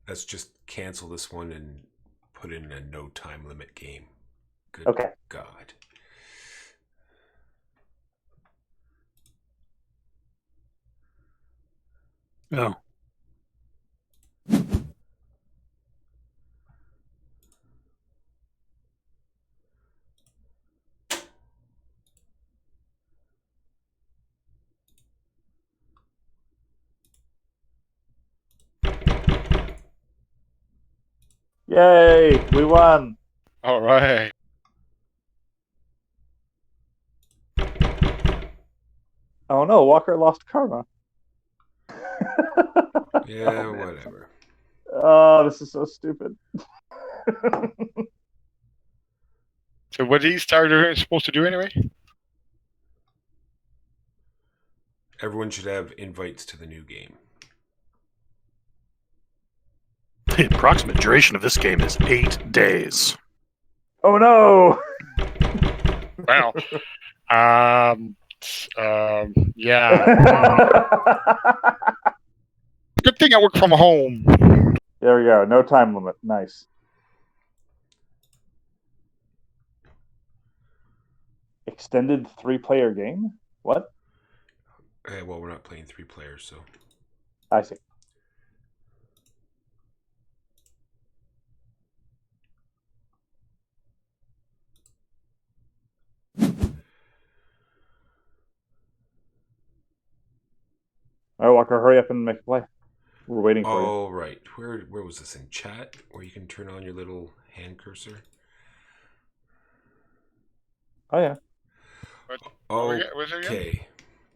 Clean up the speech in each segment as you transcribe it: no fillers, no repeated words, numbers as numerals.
Let's just cancel this one and put in a no time limit game. Good Okay. God. Oh. Yay, we won. All right. Oh no, Walker lost karma. Yeah, Oh, whatever. Oh, this is so stupid. So what are these starters supposed to do anyway? Everyone should have invites to the new game. The approximate duration of this game is 8 days. Oh no! Wow. Yeah. Good thing I work from home. There we go. No time limit. Nice. Extended 3-player game? What? Well, we're not playing 3 players, so. I see. All right, Walker, hurry up and make a play. We're waiting for you. Oh, right. Where was this in chat? Where you can turn on your little hand cursor? Oh yeah. Okay.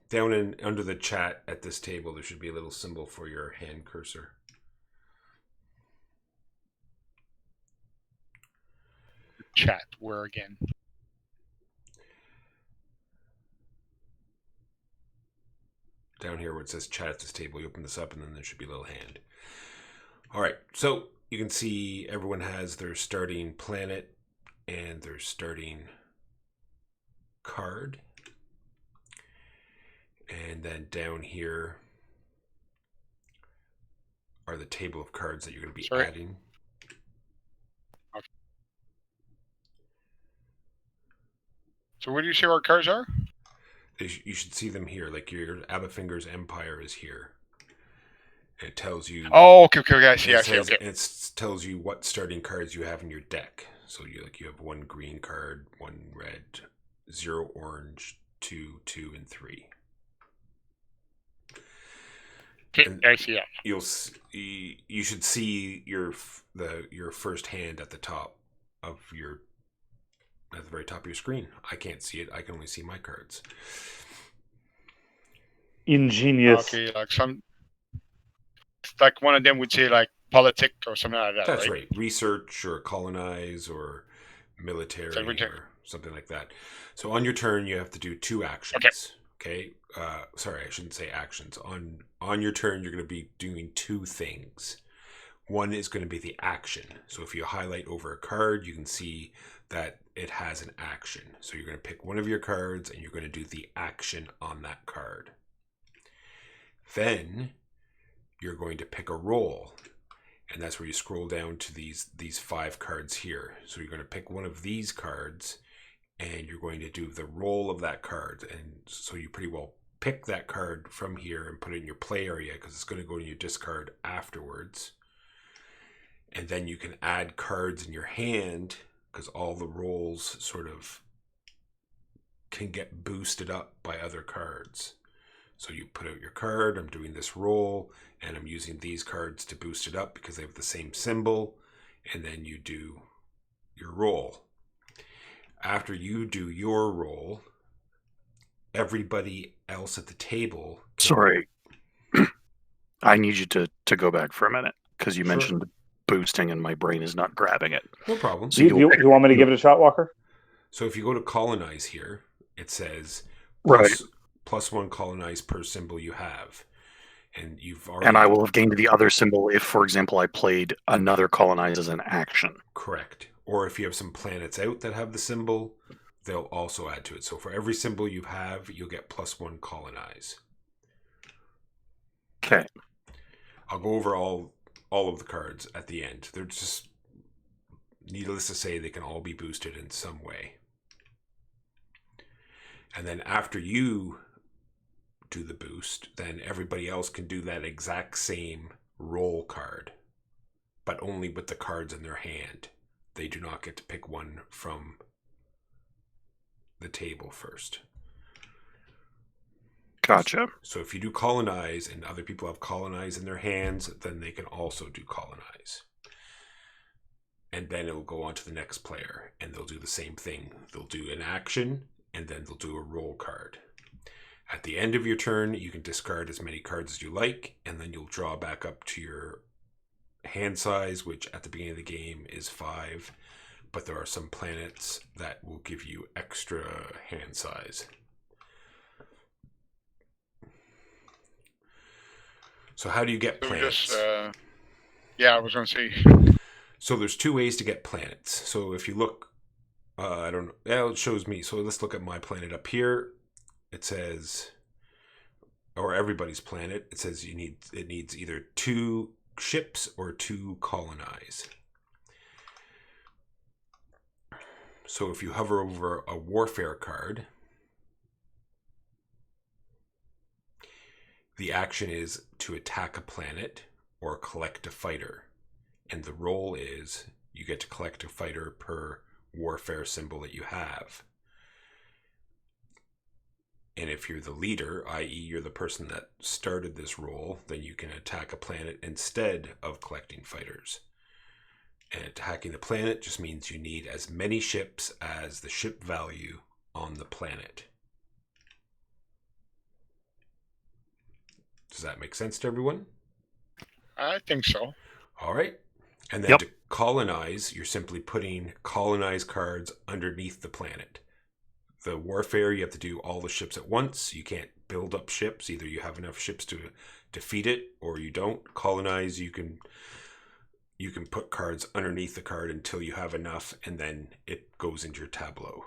Down in under the chat at this table, there should be a little symbol for your hand cursor. Chat. Where again? Down here where it says chat at this table, you open this up and then there should be a little hand. All right, so you can see everyone has their starting planet and their starting card. And then down here are the table of cards that you're going to be adding. Okay. So where do you say our cards are? You should see them here. Like your Abafinger's Empire is here. It tells you. Oh, okay. I see. Okay. It tells you what starting cards you have in your deck. So you have 1 green card, 1 red, 0 orange, 2, 2, and 3. Okay, I see. Yeah. You should see your first hand at the top of at the very top of your screen. I can't see it. I can only see my cards. Ingenious. Okay, like one of them would say like politic or something like that. That's right. Research or colonize or military or something like that. So on your turn, you have to do 2 actions. Okay. Sorry, I shouldn't say actions. On your turn, you're going to be doing 2 things. One is going to be the action. So if you highlight over a card, you can see that it has an action. So you're going to pick one of your cards and you're going to do the action on that card. Then you're going to pick a role. And that's where you scroll down to these 5 cards here. So you're going to pick one of these cards and you're going to do the role of that card. And so you pretty well pick that card from here and put it in your play area because it's going to go in your discard afterwards. And then you can add cards in your hand because all the roles sort of can get boosted up by other cards. So you put out your card, I'm doing this roll, and I'm using these cards to boost it up because they have the same symbol, and then you do your roll. After you do your roll, everybody else at the table... Sorry. I need you to go back for a minute because you mentioned boosting and my brain is not grabbing it. No problem. So you want me to give it a shot, Walker? So if you go to colonize here, it says plus 1 colonize per symbol you have. And you've already... And I will have gained the other symbol if, for example, I played another colonize as an action. Correct. Or if you have some planets out that have the symbol, they'll also add to it. So for every symbol you have, you'll get plus 1 colonize. Okay. I'll go over all all of the cards at the end. They're just, needless to say, they can all be boosted in some way. And then after you do the boost, then everybody else can do that exact same roll card, but only with the cards in their hand. They do not get to pick one from the table first. Gotcha. So if you do colonize and other people have colonize in their hands, then they can also do colonize. And then it will go on to the next player, and they'll do the same thing. They'll do an action, and then they'll do a roll card. At the end of your turn, you can discard as many cards as you like, and then you'll draw back up to your hand size, which at the beginning of the game is 5. But there are some planets that will give you extra hand size. So how do you get planets? Yeah, I was going to say. So there's 2 ways to get planets. So if you look, I don't know, yeah, it shows me. So let's look at my planet up here. It says, or everybody's planet, it says it needs either 2 ships or 2 colonize. So if you hover over a warfare card, the action is to attack a planet or collect a fighter. And the roll is you get to collect a fighter per warfare symbol that you have. And if you're the leader, i.e. you're the person that started this roll, then you can attack a planet instead of collecting fighters. And attacking the planet just means you need as many ships as the ship value on the planet. Does that make sense to everyone? I think so. All right. And then to colonize, you're simply putting colonize cards underneath the planet. The warfare, you have to do all the ships at once. You can't build up ships. Either you have enough ships to defeat it or you don't. Colonize, you can put cards underneath the card until you have enough, and then it goes into your tableau.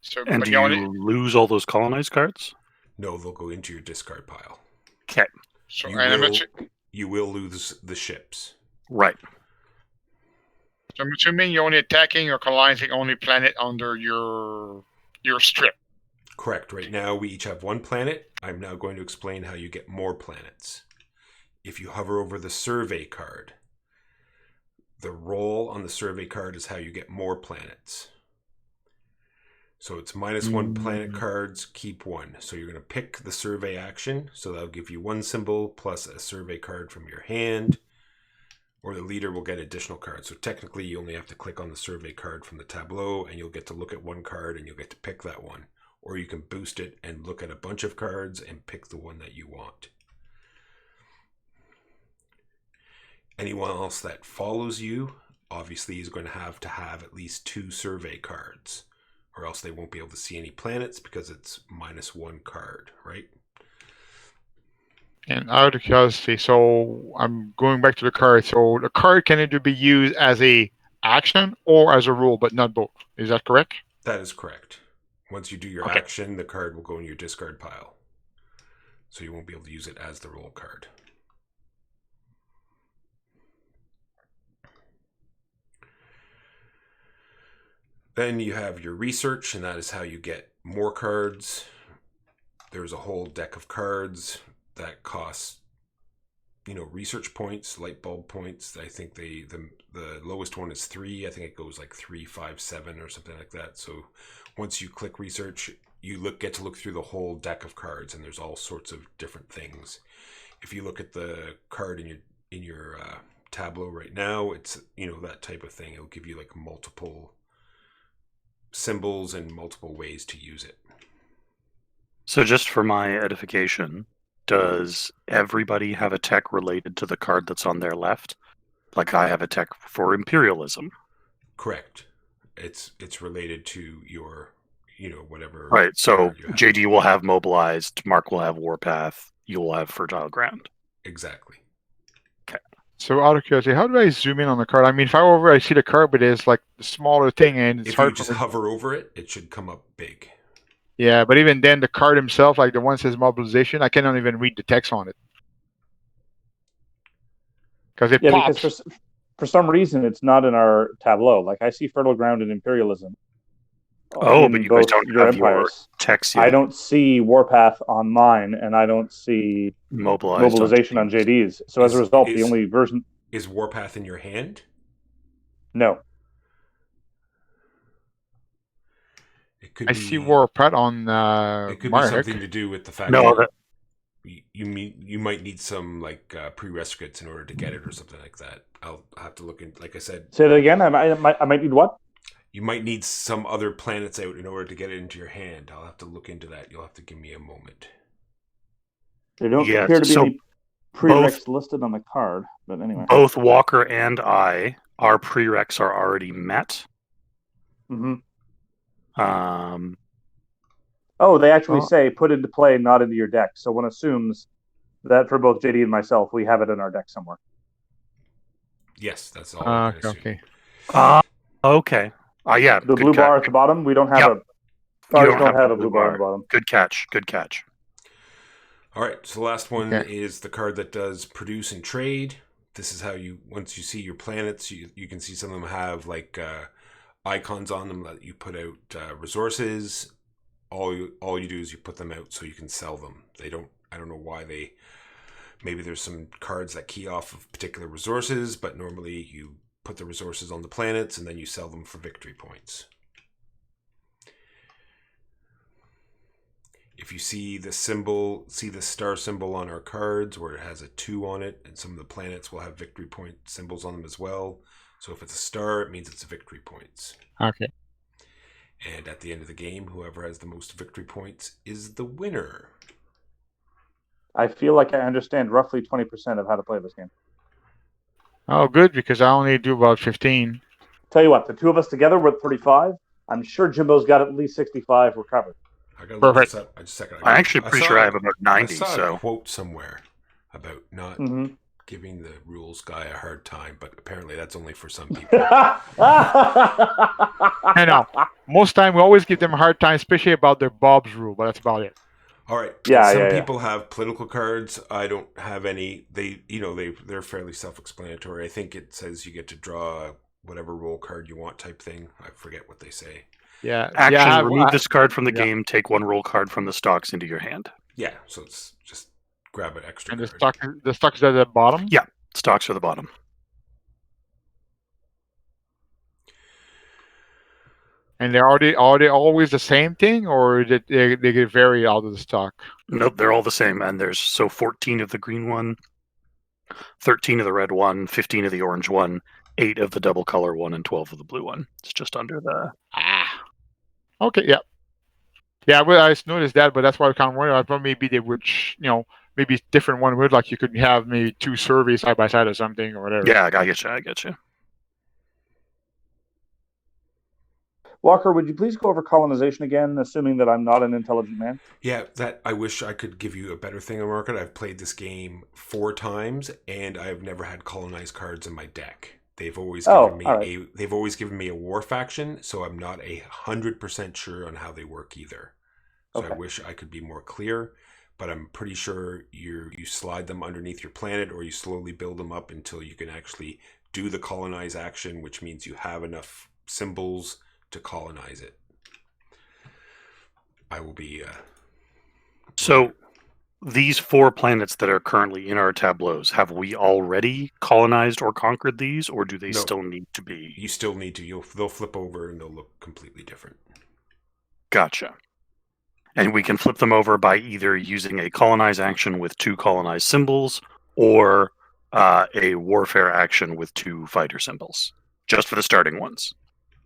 So, And do you lose all those colonized cards? No, they'll go into your discard pile. Okay. So, you will lose the ships. Right. So I'm assuming you're only attacking or colonizing only planet under your strip. Correct. Right now we each have 1 planet. I'm now going to explain how you get more planets. If you hover over the survey card, the roll on the survey card is how you get more planets. So it's -1 planet cards, keep 1. So you're going to pick the survey action. So that'll give you 1 symbol plus a survey card from your hand. Or the leader will get additional cards. So technically you only have to click on the survey card from the tableau and you'll get to look at 1 card and you'll get to pick that one. Or you can boost it and look at a bunch of cards and pick the one that you want. Anyone else that follows you obviously is going to have at least 2 survey cards, or else they won't be able to see any planets because it's -1 card, right? And out of curiosity, so I'm going back to the card. So the card can either be used as a action or as a rule, but not both. Is that correct? That is correct. Once you do your action, the card will go in your discard pile. So you won't be able to use it as the roll card. Then you have your research, and that is how you get more cards. There's a whole deck of cards that costs, research points, light bulb points. I think the lowest one is 3. I think it goes like 3, 5, 7 or something like that. So once you click research, you get to look through the whole deck of cards, and there's all sorts of different things. If you look at the card in your tableau right now, it's that type of thing. It'll give you like multiple symbols and multiple ways to use it. So just for my edification, does everybody have a tech related to the card that's on their left? Like I have a tech for imperialism. Correct. It's related to your, whatever. Right. So JD will have mobilized, Mark will have warpath, you will have fertile ground. Exactly. Okay. So out of curiosity, how do I zoom in on the card? I mean, if I see the card, but it's like the smaller thing, and it's hard. If you just hover over it, it should come up big. Yeah, but even then, the card himself, like the one that says mobilization, I cannot even read the text on it. because it Yeah, pops. because for some reason it's not in our tableau. Like I see Fertile Ground and Imperialism. Oh, but in you guys both don't your have your empires. text I yet don't see Warpath on mine, and I don't see mobilized mobilization on JD's. So as a result, the only version is Warpath in your hand. no. It could I be, see Warpath on it could be Marek. something to do with the fact No, that you might need some like prerequisites in order to get it or something like that. I'll have to look in. Like I said, Say that again. I might need what? you might need some other planets out in order to get it into your hand. I'll have to look into that. You'll have to give me a moment. There don't Yes, appear to be so any prereqs listed on the card, but anyway. both Walker and I, our prereqs are already met. Mm-hmm. Oh, they actually say put into play, not into your deck. So one assumes that for both JD and myself, we have it in our deck somewhere. Yes, that's all I can assume. Okay. Okay. Yeah. The blue bar at the bottom, we don't have a. Cards don't have a blue bar on the bottom. Good catch. Good catch. All right. So the last one is the card that does produce and trade. This is how you, once you see your planets, you can see some of them have like icons on them that you put out resources. All you do is you put them out so you can sell them. I don't know why maybe there's some cards that key off of particular resources, but normally you put the resources on the planets and then you sell them for victory points. If you see the star symbol on our cards where it has a 2 on it, and some of the planets will have victory point symbols on them as well. So if it's a star, it means it's a victory points. Okay. And at the end of the game, whoever has the most victory points is the winner. I feel like I understand roughly 20% of how to play this game. Oh, good, because I only do about 15. Tell you what, the two of us together with 35, I'm sure Jimbo's got at least 65 recovered. I gotta look this up. Just a second. I'm actually pretty sure I have about 90. I saw so a quote somewhere about not giving the rules guy a hard time, but apparently that's only for some people. I know. Most time we always give them a hard time, especially about their Bob's rule, but that's about it. All right. Yeah, some people have political cards. I don't have any. They're fairly self-explanatory. I think it says you get to draw whatever role card you want type thing. I forget what they say. Yeah. Action, remove this card from the game, take one roll card from the stocks into your hand. Yeah, so it's just grab an extra and card. The stocks are at the bottom? Yeah, stocks are the bottom. And are they always the same thing, or they get vary out of the stock? Nope, they're all the same. And there's 14 of the green one, 13 of the red one, 15 of the orange one, 8 of the double color one, and 12 of the blue one. It's just under the... Okay, yeah. Yeah, well, I noticed that, but that's why I kind of wondered. I thought maybe they would, maybe different one would, like you could have maybe 2 surveys side by side or something, or whatever. Yeah, I get you. Walker, would you please go over colonization again, assuming that I'm not an intelligent man? Yeah, that I wish I could give you a better thing on market. I've played this game 4 times, and I've never had colonized cards in my deck. They've always given me a war faction, so I'm not 100% sure on how they work either. So I wish I could be more clear, but I'm pretty sure you slide them underneath your planet, or you slowly build them up until you can actually do the colonize action, which means you have enough symbols to colonize it. I will be so these 4 planets that are currently in our tableaus, have we already colonized or conquered these, or do they still need to be? You still need to. They'll flip over and they'll look completely different. Gotcha. And we can flip them over by either using a colonize action with 2 colonized symbols, or a warfare action with 2 fighter symbols, just for the starting ones.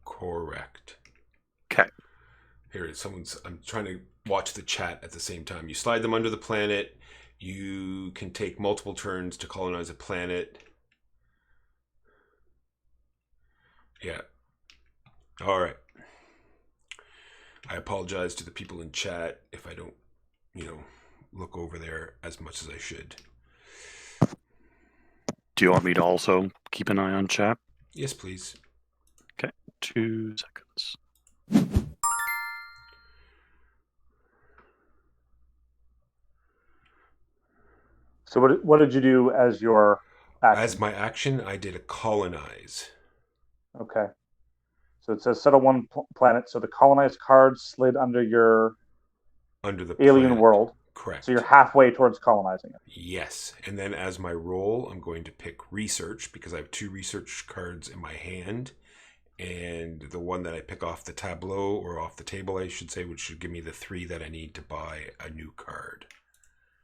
Correct. Okay. Here, I'm trying to watch the chat at the same time. You slide them under the planet. You can take multiple turns to colonize a planet. Yeah. All right. I apologize to the people in chat if I don't, look over there as much as I should. Do you want me to also keep an eye on chat? Yes, please. Okay, 2 seconds. So what did you do as your action. As my action, I did a colonize. Okay. So it says settle one planet. So the colonized card slid under your Under the alien planet. world. Correct. So you're halfway towards colonizing it. Yes. And then as my roll, I'm going to pick research because I have 2 research cards in my hand. And the one that I pick off the tableau, or off the table, I should say, which should give me the 3 that I need to buy a new card.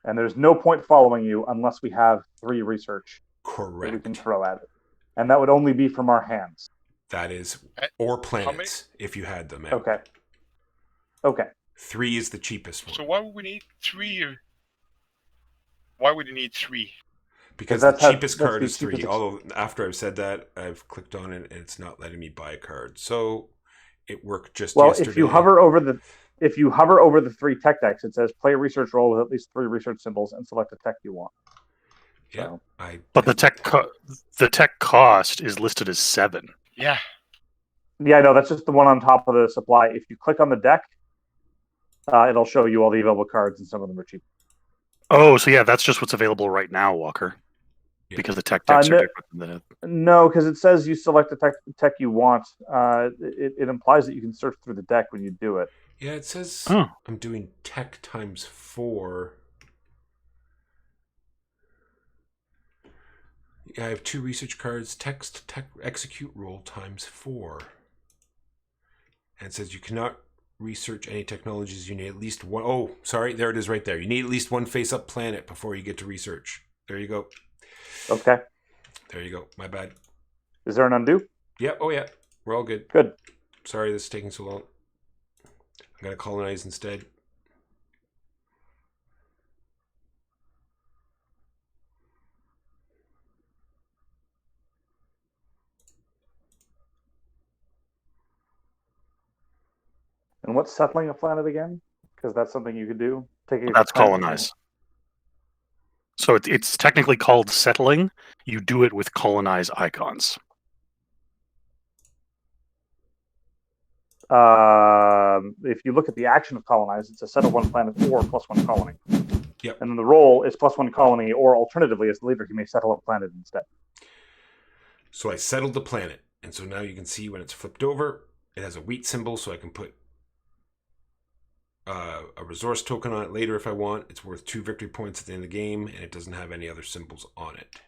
And there's no point following you unless we have 3 research Correct. that we can throw at it. And that would only be from our hands. That is, or planets, if you had them out. Okay. 3 is the cheapest one. So why would we need 3? Why would you need 3? Because the that's cheapest that's card the is 3. cheapest Although after I've said that, I've clicked on it and it's not letting me buy a card. So it worked just yesterday. If you hover over the 3 tech decks, it says play a research roll with at least 3 research symbols and select the tech you want. Yeah, So. But the tech cost is listed as 7. Yeah. Yeah, no, that's just the one on top of the supply. If you click on the deck, it'll show you all the available cards, and some of them are cheap. Oh, so yeah, that's just what's available right now, Walker. Yeah. Because the tech decks are different than No, because it says you select the tech you want. It implies that you can search through the deck when you do it. Yeah, it says I'm doing tech times 4. Yeah, I have 2 research cards. Text, tech, execute roll times 4. And it says you cannot research any technologies. You need at least one. Oh, sorry, there it is right there. You need at least one face-up planet before you get to research. There you go. Okay. There you go. My bad. Is there an undo? Yep. Oh, yeah. We're all good. Good. Sorry this is taking so long. I'm going to colonize instead. And what's settling a planet again? Because that's something you could do. That's colonize. So it's technically called settling. You do it with colonize icons. If you look at the action of colonize, it's a settle one planet or +1 colony. Yep. And then the roll is +1 colony, or alternatively, as the leader, he may settle a planet instead. So I settled the planet. And so now you can see when it's flipped over, it has a wheat symbol, so I can put a resource token on it later if I want. It's worth 2 victory points at the end of the game, and it doesn't have any other symbols on it.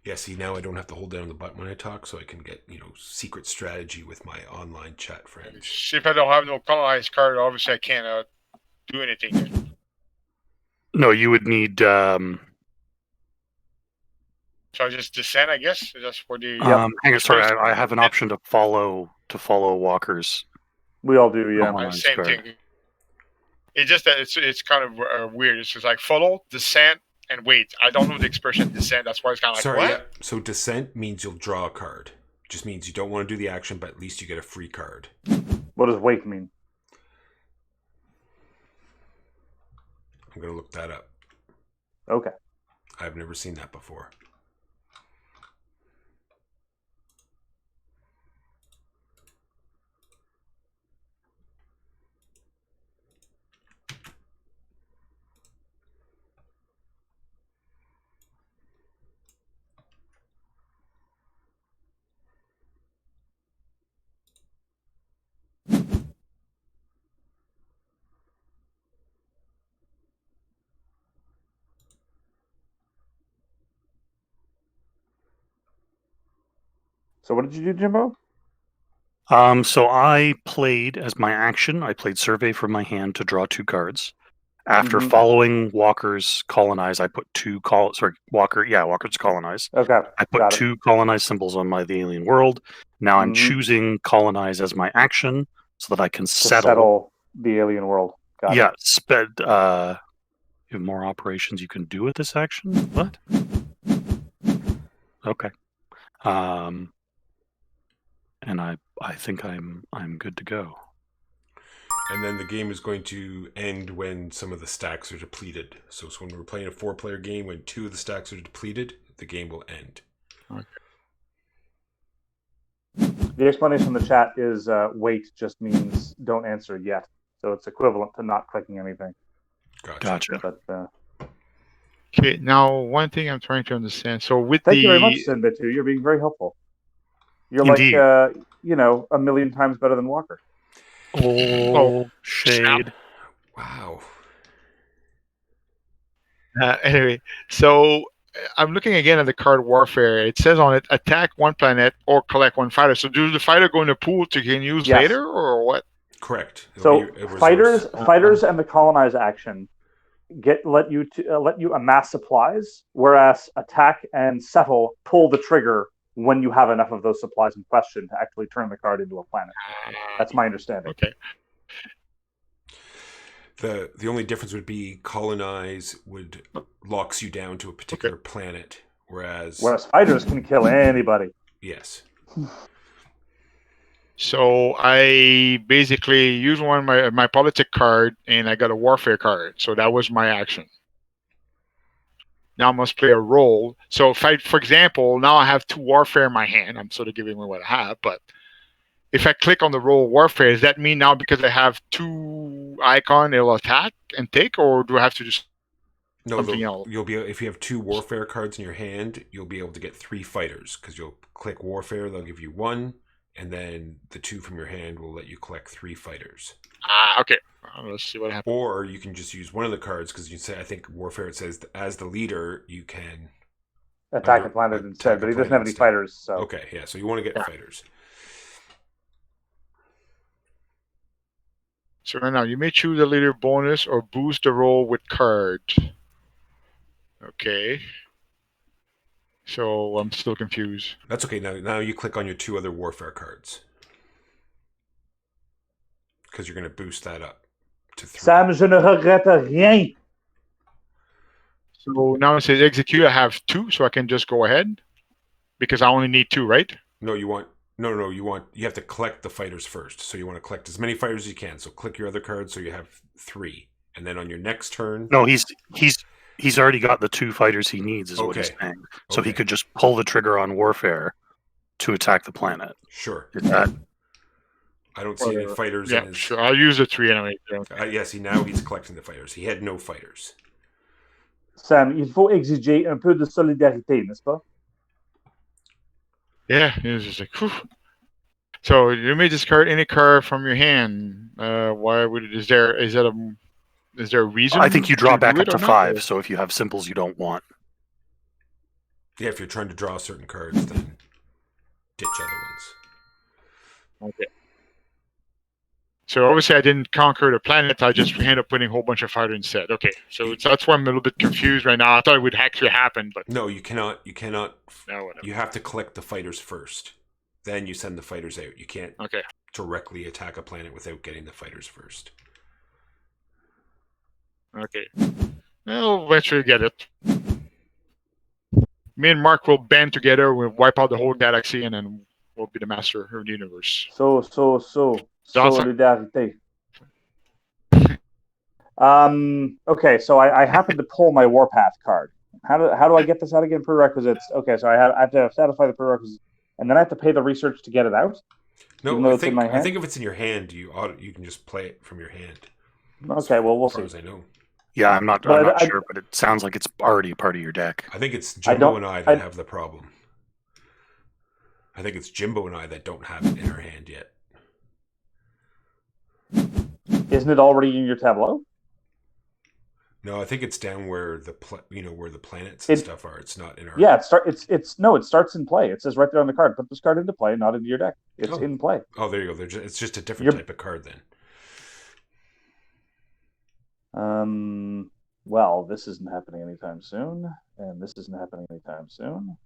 Yeah, see, now I don't have to hold down the button when I talk, so I can get, secret strategy with my online chat friends. If I don't have no colonized card, obviously I can't do anything. No, you would need. So I just descend, I guess. That's for the. Hang on, sorry. I have an option to follow Walker's. We all do, yeah. Same card. thing. It's just that it's kind of weird. It's just like follow, descend, and wait. I don't know the expression descent. That's why it's kind of like, Sorry, what? yeah. So descent means you'll draw a card. Just means you don't want to do the action, but at least you get a free card. What does wait mean? I'm going to look that up. Okay. I've never seen that before. So what did you do, Jimbo? So I played as my action. I played survey from my hand to draw 2 cards. After following Walker's colonize, I put Walker's colonize. Okay. I put 2 colonize symbols on the alien world. Now I'm choosing colonize as my action so that I can settle the alien world. Got it. You have more operations you can do with this action. What? Okay. And I think I'm good to go. And then the game is going to end when some of the stacks are depleted. So when we're playing a 4-player game, when 2 of the stacks are depleted, the game will end. Okay. The explanation in the chat is wait just means don't answer yet. So it's equivalent to not clicking anything. Gotcha. But Okay, now one thing I'm trying to understand. So with thank you very much, Sinbitu. You're being very helpful. You're Indeed. like, a million times better than Walker. Oh, shade. Wow. Anyway, so I'm looking again at the card Warfare. It says on it, attack one planet or collect one fighter. So do the fighter go in the pool to can use Yes. later, or what? Correct. So It'll be a resource. fighters and the colonize action let you amass supplies, whereas attack and settle pull the trigger when you have enough of those supplies in question to actually turn the card into a planet. That's my understanding. Okay. The only difference would be colonize locks you down to a particular planet, whereas fighters can kill anybody. Yes. So I basically used one of my politic card, and I got a warfare card. So that was my action. Now I must play a role. So for example, now I have 2 warfare in my hand. I'm sort of giving away what I have, but if I click on the role warfare, does that mean now because I have 2 icon, it'll attack and take, or do I have to do something else? You'll be if you have 2 warfare cards in your hand, you'll be able to get 3 fighters because you'll click warfare. They'll give you 1. And then the 2 from your hand will let you collect 3 fighters. Okay. Let's see what happens. Or you can just use one of the cards because you say, I think Warfare, it says as the leader, you can attack a planet instead, but he doesn't have any fighters. So okay, yeah. So you want to get fighters. So right now you may choose a leader bonus or boost the roll with cards. Okay. So I'm still confused. That's okay. Now you click on your 2 other warfare cards because you're going to boost that up to 3. Sam, je ne regrette rien. So now it says execute. I have 2, so I can just go ahead because I only need 2, right? No, you have to collect the fighters first. So you want to collect as many fighters as you can. So click your other card so you have 3, and then on your next turn. No, he's already got the 2 fighters he needs, is what he's saying. So he could just pull the trigger on warfare to attack the planet. Sure. I don't see any fighters. Yeah, sure. I'll use the 3 anyway. Yes, now he's collecting the fighters. He had no fighters. Sam, il faut exiger un peu de solidarité, n'est-ce pas? Yeah, it's just like, whew. So you may discard any card from your hand. Why would it? Is there a reason? I think you draw back up to 5. So if you have symbols you don't want. Yeah, if you're trying to draw certain cards, then ditch other ones. Okay. So obviously I didn't conquer the planet. I just ended up putting a whole bunch of fighters instead. Okay, so that's why I'm a little bit confused right now. I thought it would actually happen, but no, you cannot. No, you have to collect the fighters first. Then you send the fighters out. You can't directly attack a planet without getting the fighters first. Okay. I'll eventually get it. Me and Mark will band together. We'll wipe out the whole galaxy, and then we'll be the master of the universe. So. Solidarité. Okay, so I happen to pull my Warpath card. How do I get this out again? Prerequisites. Okay, so I have to satisfy the prerequisites, and then I have to pay the research to get it out. No, I think if it's in your hand, you can just play it from your hand. Okay, well we'll see. As far as I know. Yeah, I'm not sure, but it sounds like it's already part of your deck. I think it's Jimbo and I that have the problem. I think it's Jimbo and I that don't have it in our hand yet. Isn't it already in your tableau? No, I think it's down where the where the planets and stuff are. It's not in our. Yeah, it starts in play. It says right there on the card. Put this card into play, not into your deck. It's in play. Oh, there you go. It's just a different type of card then. Well, this isn't happening anytime soon, and this isn't happening anytime soon.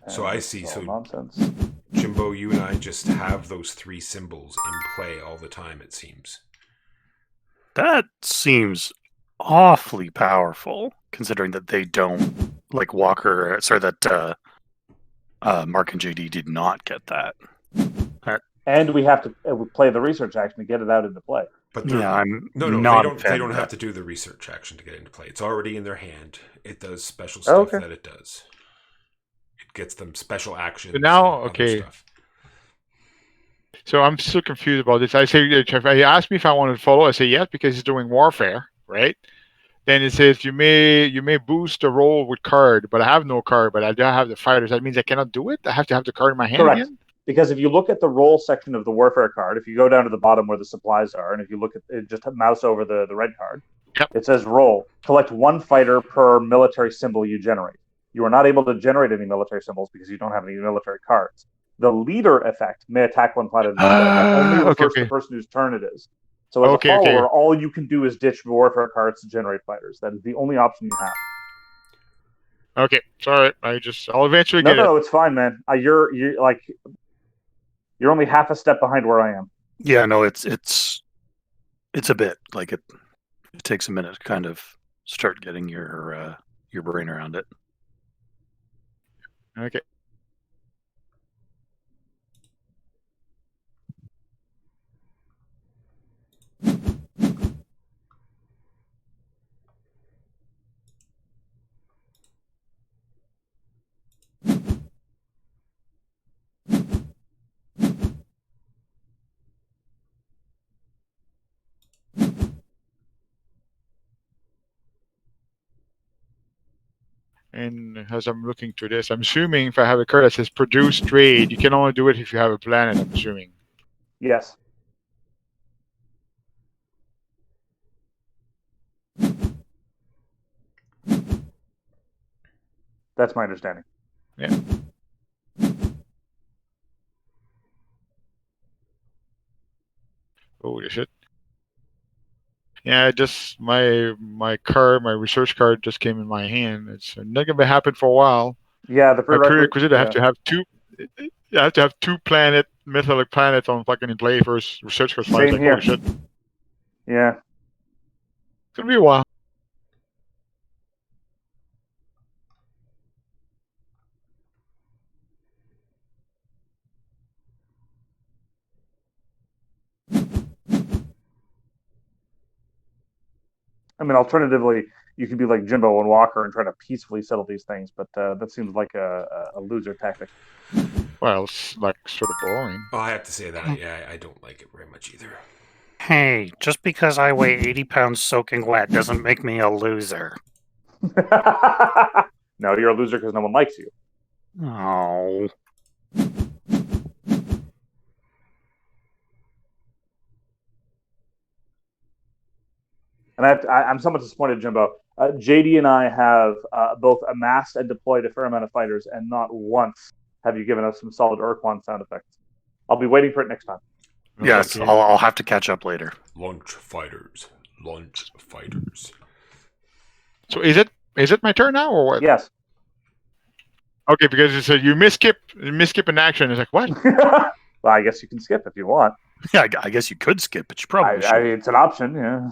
So I see. So nonsense. Jimbo, you and I just have those 3 symbols in play all the time, it seems. That seems awfully powerful, considering that they don't, like Walker, that Mark and JD did not get that. And we have to play the research action to get it out into play. But Yeah, I'm no, not a they fan don't of have that. to do the research action to get into play. It's already in their hand. It does special Oh, stuff okay. that it does. It gets them special actions. So now, and other okay. stuff. So I'm still confused about this. I say, he asked me if I wanted to follow. I say yes because he's doing warfare, right? Then it says you may boost a roll with card, but I have no card, but I do have the fighters. That means I cannot do it. I have to have the card in my hand Correct. again. Because if you look at the roll section of the warfare card, if you go down to the bottom where the supplies are, and if you look at it, just mouse over the red card, Yep. It says roll. Collect one fighter per military symbol you generate. You are not able to generate any military symbols because you don't have any military cards. The leader effect may attack one planet instead. That only refers to the person whose turn it is. So as a follower, all you can do is ditch warfare cards to generate fighters. That is the only option you have. Okay, sorry. I'll eventually get it. No, it's fine, man. You're only half a step behind where I am. Yeah, no, it's a bit like it takes a minute to kind of start getting your brain around it. Okay. And as I'm looking through this, I'm assuming if I have a card that says produce trade, you can only do it if you have a planet, I'm assuming. Yes. That's my understanding. Yeah. Holy shit. Yeah, just my research card just came in my hand. It's not gonna happen for a while. Yeah, the My prerequisite, I have to have two. I have to have two metallic planets on fucking in play first. Research card. Same here. Holy shit. Yeah. It's gonna be a while. I mean, alternatively, you could be like Jimbo and Walker and try to peacefully settle these things, but that seems like a loser tactic. Well, it's like sort of boring. Oh, I have to say that. Yeah, I don't like it very much either. Hey, just because I weigh 80 pounds soaking wet doesn't make me a loser. No, you're a loser because no one likes you. Oh. And I'm somewhat disappointed, Jimbo. JD and I have both amassed and deployed a fair amount of fighters, and not once have you given us some solid Urquan sound effects. I'll be waiting for it next time. Yes, Okay. I'll have to catch up later. Launch fighters. Launch fighters. So is it my turn now or what? Yes. Okay, because it said you misskip an action. It's like what? Well, I guess you can skip if you want. Yeah, I guess you could skip, but you probably should. It's an option, yeah.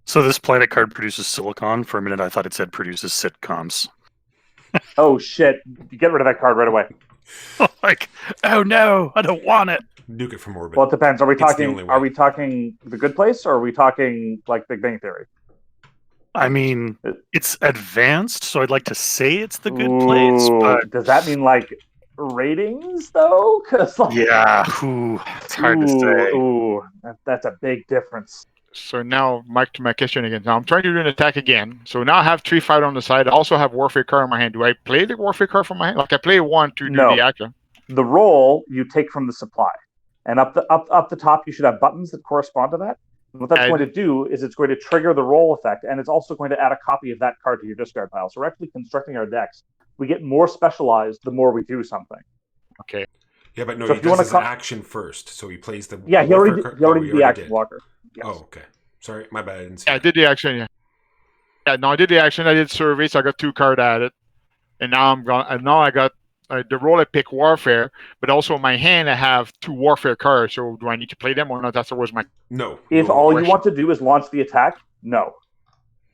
So this planet card produces silicon. For a minute, I thought it said produces sitcoms. Oh shit! Get rid of that card right away. Like, oh no, I don't want it. Nuke it from orbit. Well, it depends. Are we It's the talking? only way. Are we talking The Good Place, or are we talking like Big Bang Theory? I mean, it's advanced, so I'd like to say it's the good place, but does that mean like ratings though? Because like, yeah, it's hard to say. That's a big difference. So now, Mike, to my question again. Now I'm trying to do an attack again. So now I have 3 fighter on the side. I also have warfare card in my hand. Do I play the warfare card from my hand? Like I play one to do the action. The roll you take from the supply, and up the top you should have buttons that correspond to that. And what that's going to do is it's going to trigger the roll effect, and it's also going to add a copy of that card to your discard pile. So we're actually constructing our decks. We get more specialized the more we do something. Okay. Yeah, but no, So he if you does wanna his action first. So he plays the Yeah, he already did the action, did. Walker. Yes. Oh, okay. Sorry, my bad. I didn't see Yeah, I that. did the action. Yeah, no, I did the action. I did survey, so I got 2 card added, and now I got the roll. I pick warfare, but also in my hand I have 2 warfare cards. So do I need to play them or not? That's always my. No. If all you want to do is launch the attack, no.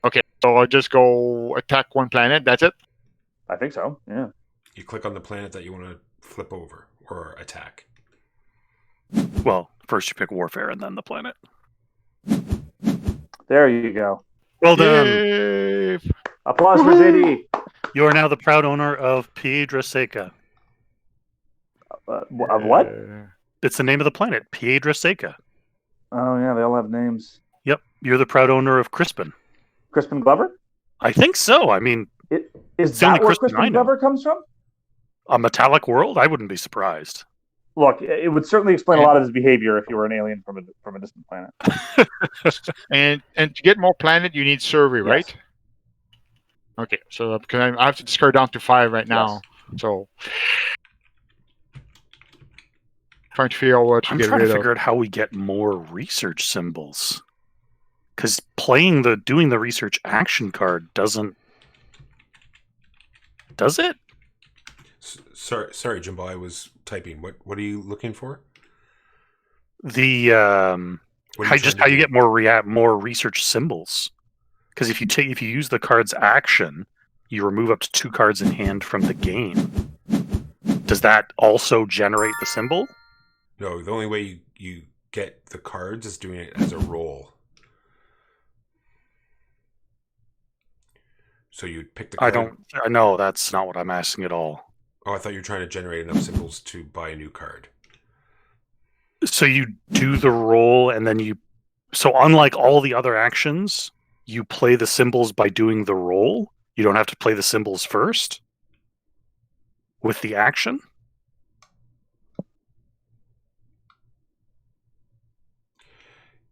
Okay, so I'll just go attack one planet. That's it. I think so. Yeah. You click on the planet that you want to flip over or attack? Well, first you pick warfare and then the planet. There you go. Well done. Yay! Applause for JD. You are now the proud owner of Piedra Seca. Of what? It's the name of the planet, Piedra Seca. Oh yeah, they all have names. Yep, you're the proud owner of Crispin. Crispin Glover? I think so. I mean, Is It's the only that where Crispin I Crispin know. Glover comes from? a metallic world? I wouldn't be surprised. Look, it would certainly explain a lot of his behavior if you were an alien from a distant planet. And to get more planet, you need survey, right? Yes. Okay, so because I have to discard down to 5 right now, so trying to figure out what to I'm get trying to rid figure of. out how we get more research symbols. Because doing the research action card doesn't. Does it? Sorry, Jimbo. I was typing. What are you looking for? The What are you how trying just to how you do? get more research symbols. Because if you use the card's action, you remove up to 2 cards in hand from the game. Does that also generate the symbol? No, the only way you get the cards is doing it as a roll. So you'd pick the card. I know that's not what I'm asking at all. Oh, I thought you were trying to generate enough symbols to buy a new card. So you do the roll and then so unlike all the other actions, you play the symbols by doing the roll. You don't have to play the symbols first with the action.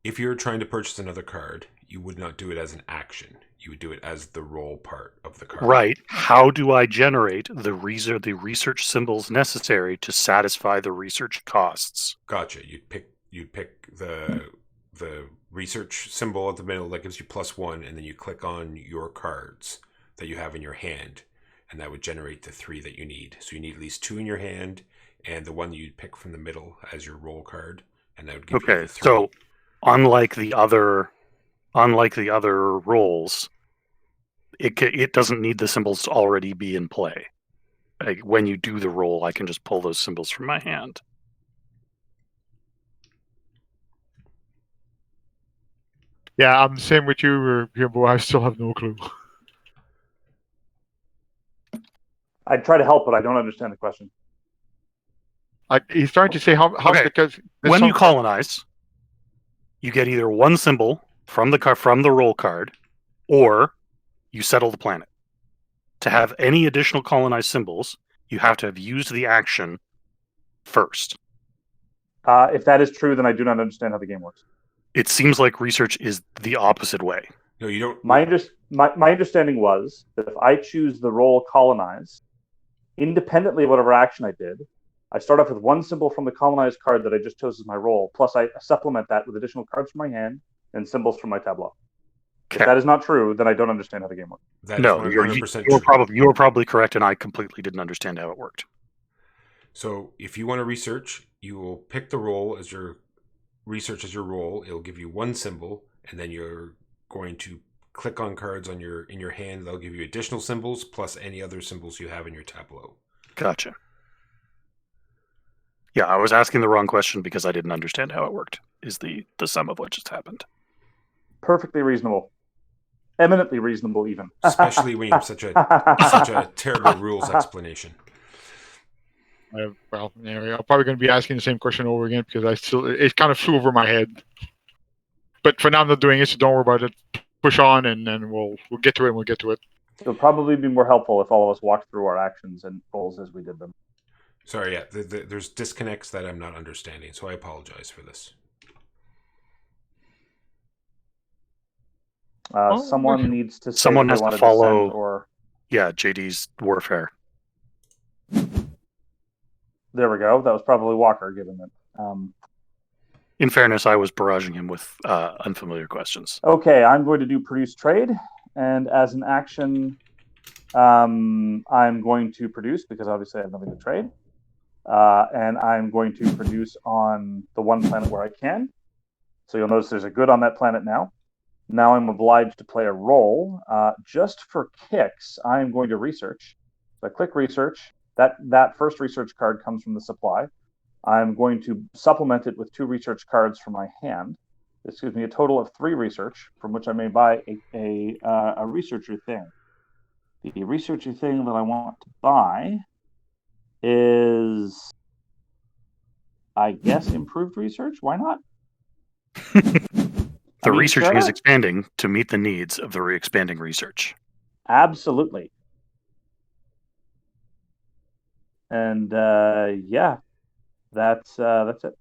If you're trying to purchase another card, you would not do it as an action. You would do it as the roll part of the card. Right. How do I generate the research symbols necessary to satisfy the research costs? Gotcha. You'd pick the research symbol at the middle that gives you +1, and then you click on your cards that you have in your hand, and that would generate the 3 that you need. So you need at least 2 in your hand, and the one that you'd pick from the middle as your roll card, and that would give you Okay. the 3. So unlike the other rolls, it doesn't need the symbols to already be in play. Like when you do the roll, I can just pull those symbols from my hand. Yeah, I'm the same with you, Jimbo. I still have no clue. I'd try to help, but I don't understand the question. He's trying to say how Okay. because When you colonize, you get either one symbol from the roll card, or you settle the planet. To have any additional colonized symbols, you have to have used the action first. If that is true, then I do not understand how the game works. It seems like research is the opposite way. No, you don't. My understanding was that if I choose the role colonize, independently of whatever action I did, I start off with one symbol from the colonized card that I just chose as my role, plus I supplement that with additional cards from my hand and symbols from my tableau. If that is not true, then I don't understand how the game works. That is No, 100% you're probably correct, and I completely didn't understand how it worked. So if you want to research, you will pick the role as your research as your role. It'll give you one symbol, and then you're going to click on cards in your hand. They'll give you additional symbols plus any other symbols you have in your tableau. Gotcha. Yeah, I was asking the wrong question because I didn't understand how it worked, is the sum of what just happened. Perfectly reasonable. Eminently reasonable, even. Especially when you have such a terrible rules explanation. Well, anyway, I'm probably going to be asking the same question over again because it kind of flew over my head. But for now, I'm not doing it, so don't worry about it. Push on, and then we'll get to it. We'll get to it. It'll probably be more helpful if all of us walked through our actions and roles as we did them. Sorry, yeah, there's disconnects that I'm not understanding, so I apologize for this. Someone needs to say Someone that has they to want to follow- descend, or Yeah, JD's warfare. there we go. That was probably Walker, given that. In fairness, I was barraging him with unfamiliar questions. Okay, I'm going to do produce trade, and as an action, I'm going to produce because obviously I have nothing to trade, and I'm going to produce on the one planet where I can. So you'll notice there's a good on that planet now. Now I'm obliged to play a role. Just for kicks, I am going to research. So I click research, That first research card comes from the supply. I'm going to supplement it with 2 research cards from my hand. This gives me a total of 3 research, from which I may buy a researcher thing. The researcher thing that I want to buy is, I guess, improved research. Why not? The researching is sure. expanding to meet the needs of the expanding research. Absolutely. And yeah, that's it.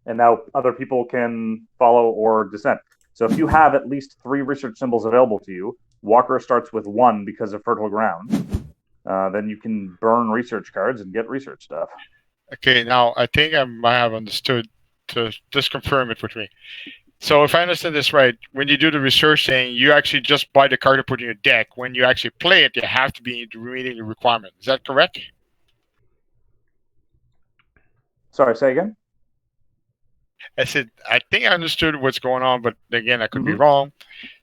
And now other people can follow or dissent. So if you have at least 3 research symbols available to you, Walker starts with 1 because of fertile ground. Then you can burn research cards and get research stuff. Okay, now I think I might have understood. To just confirm it with me. So if I understand this right, when you do the research thing, you actually just buy the card to put in your deck. When you actually play it, you have to be meeting the requirement. Is that correct? Sorry, say again? I said, I think I understood what's going on, but again, I could be Mhm. wrong.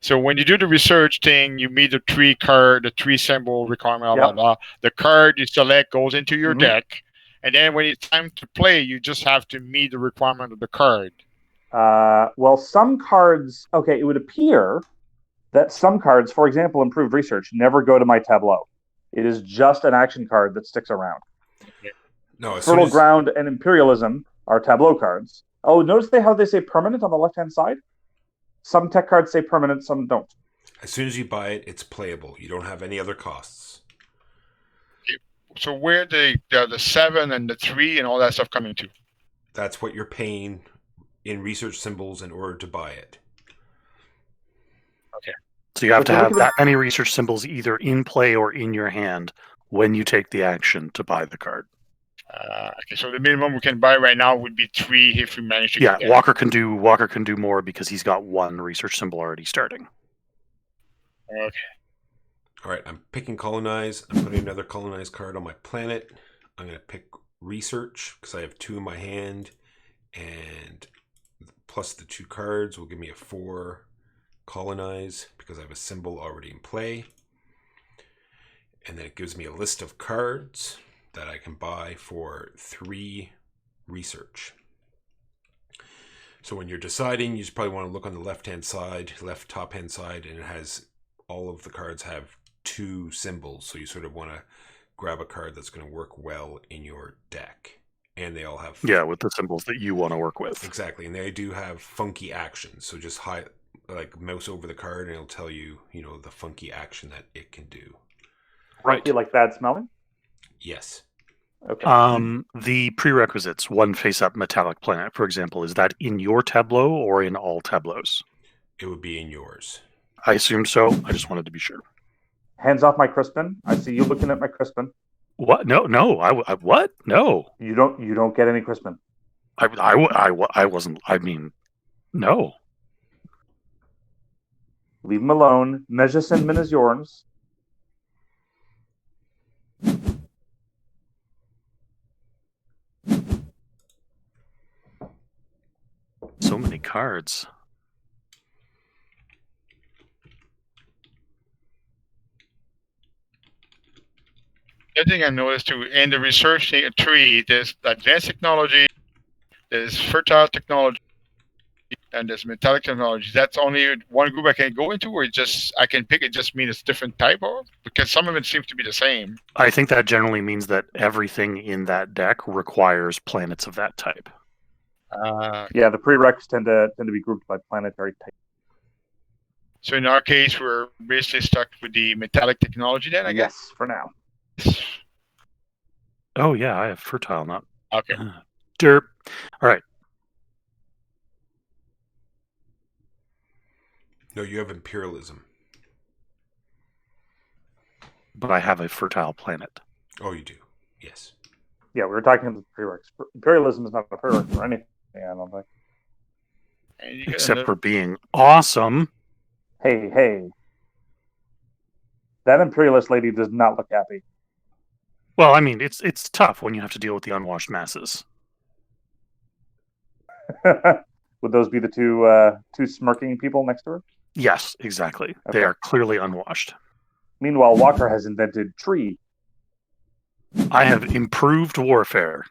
So when you do the research thing, you meet the 3 symbol requirement, blah, Yep. blah, blah. The card you select goes into your Mhm. deck. And then when it's time to play, you just have to meet the requirement of the card. Well, some cards, okay, it would appear that some cards, for example, improved research, never go to my tableau. It is just an action card that sticks around. No, as soon Fertile as, Ground and Imperialism are tableau cards. Oh, notice how they say permanent on the left-hand side? Some tech cards say permanent, some don't. as soon as you buy it, it's playable. You don't have any other costs. So where the 7 and the 3 and all that stuff coming to? That's what you're paying in research symbols in order to buy it. Okay. So you have If to you look have at that many research symbols either in play or in your hand when you take the action to buy the card. Okay, so the minimum we can buy right now would be 3 if we manage to Yeah, get that. Walker can do more because he's got 1 research symbol already starting. Okay. All right, I'm picking colonize. I'm putting another colonize card on my planet. I'm going to pick research because I have 2 in my hand, and plus the 2 cards will give me a 4 colonize because I have a symbol already in play. And then it gives me a list of cards that I can buy for 3 research. So when you're deciding, you probably want to look on the left top hand side, and it has all of the cards have 2 symbols. So you sort of want to grab a card that's going to work well in your deck. And they all have... Yeah, with the symbols that you want to work with. Exactly. And they do have funky actions. So just mouse over the card and it'll tell you, the funky action that it can do. Right. Feel like bad smelling? Yes. Okay. The prerequisites, 1 face-up metallic planet, for example, is that in your tableau or in all tableaus? It would be in yours. I assume so. I just wanted to be sure. Hands off my Crispin. I see you looking at my Crispin. What? No. I what? No. You don't get any Crispin. I wasn't. I mean, no. Leave him alone. Measures and min is yours. So many cards. The other thing I noticed too, in the research tree, there's advanced technology, there's fertile technology, and there's metallic technology. That's only one group I can go into, or I can pick it just mean it's different type of? Because some of it seems to be the same. I think that generally means that everything in that deck requires planets of that type. Yeah, the prereqs tend to be grouped by planetary type. So in our case, we're basically stuck with the metallic technology then, I guess? Yes, for now. Oh yeah, I have fertile, not Okay. derp. All right. No, you have imperialism. But I have a fertile planet. Oh, you do. Yes. Yeah, we were talking about the prereqs. Imperialism is not a prereq for anything, I don't think. Except for being awesome. Hey. That imperialist lady does not look happy. Well, I mean, it's tough when you have to deal with the unwashed masses. Would those be the two smirking people next to her? Yes, exactly. Okay. They are clearly unwashed. Meanwhile, Walker has invented tree. I have improved warfare.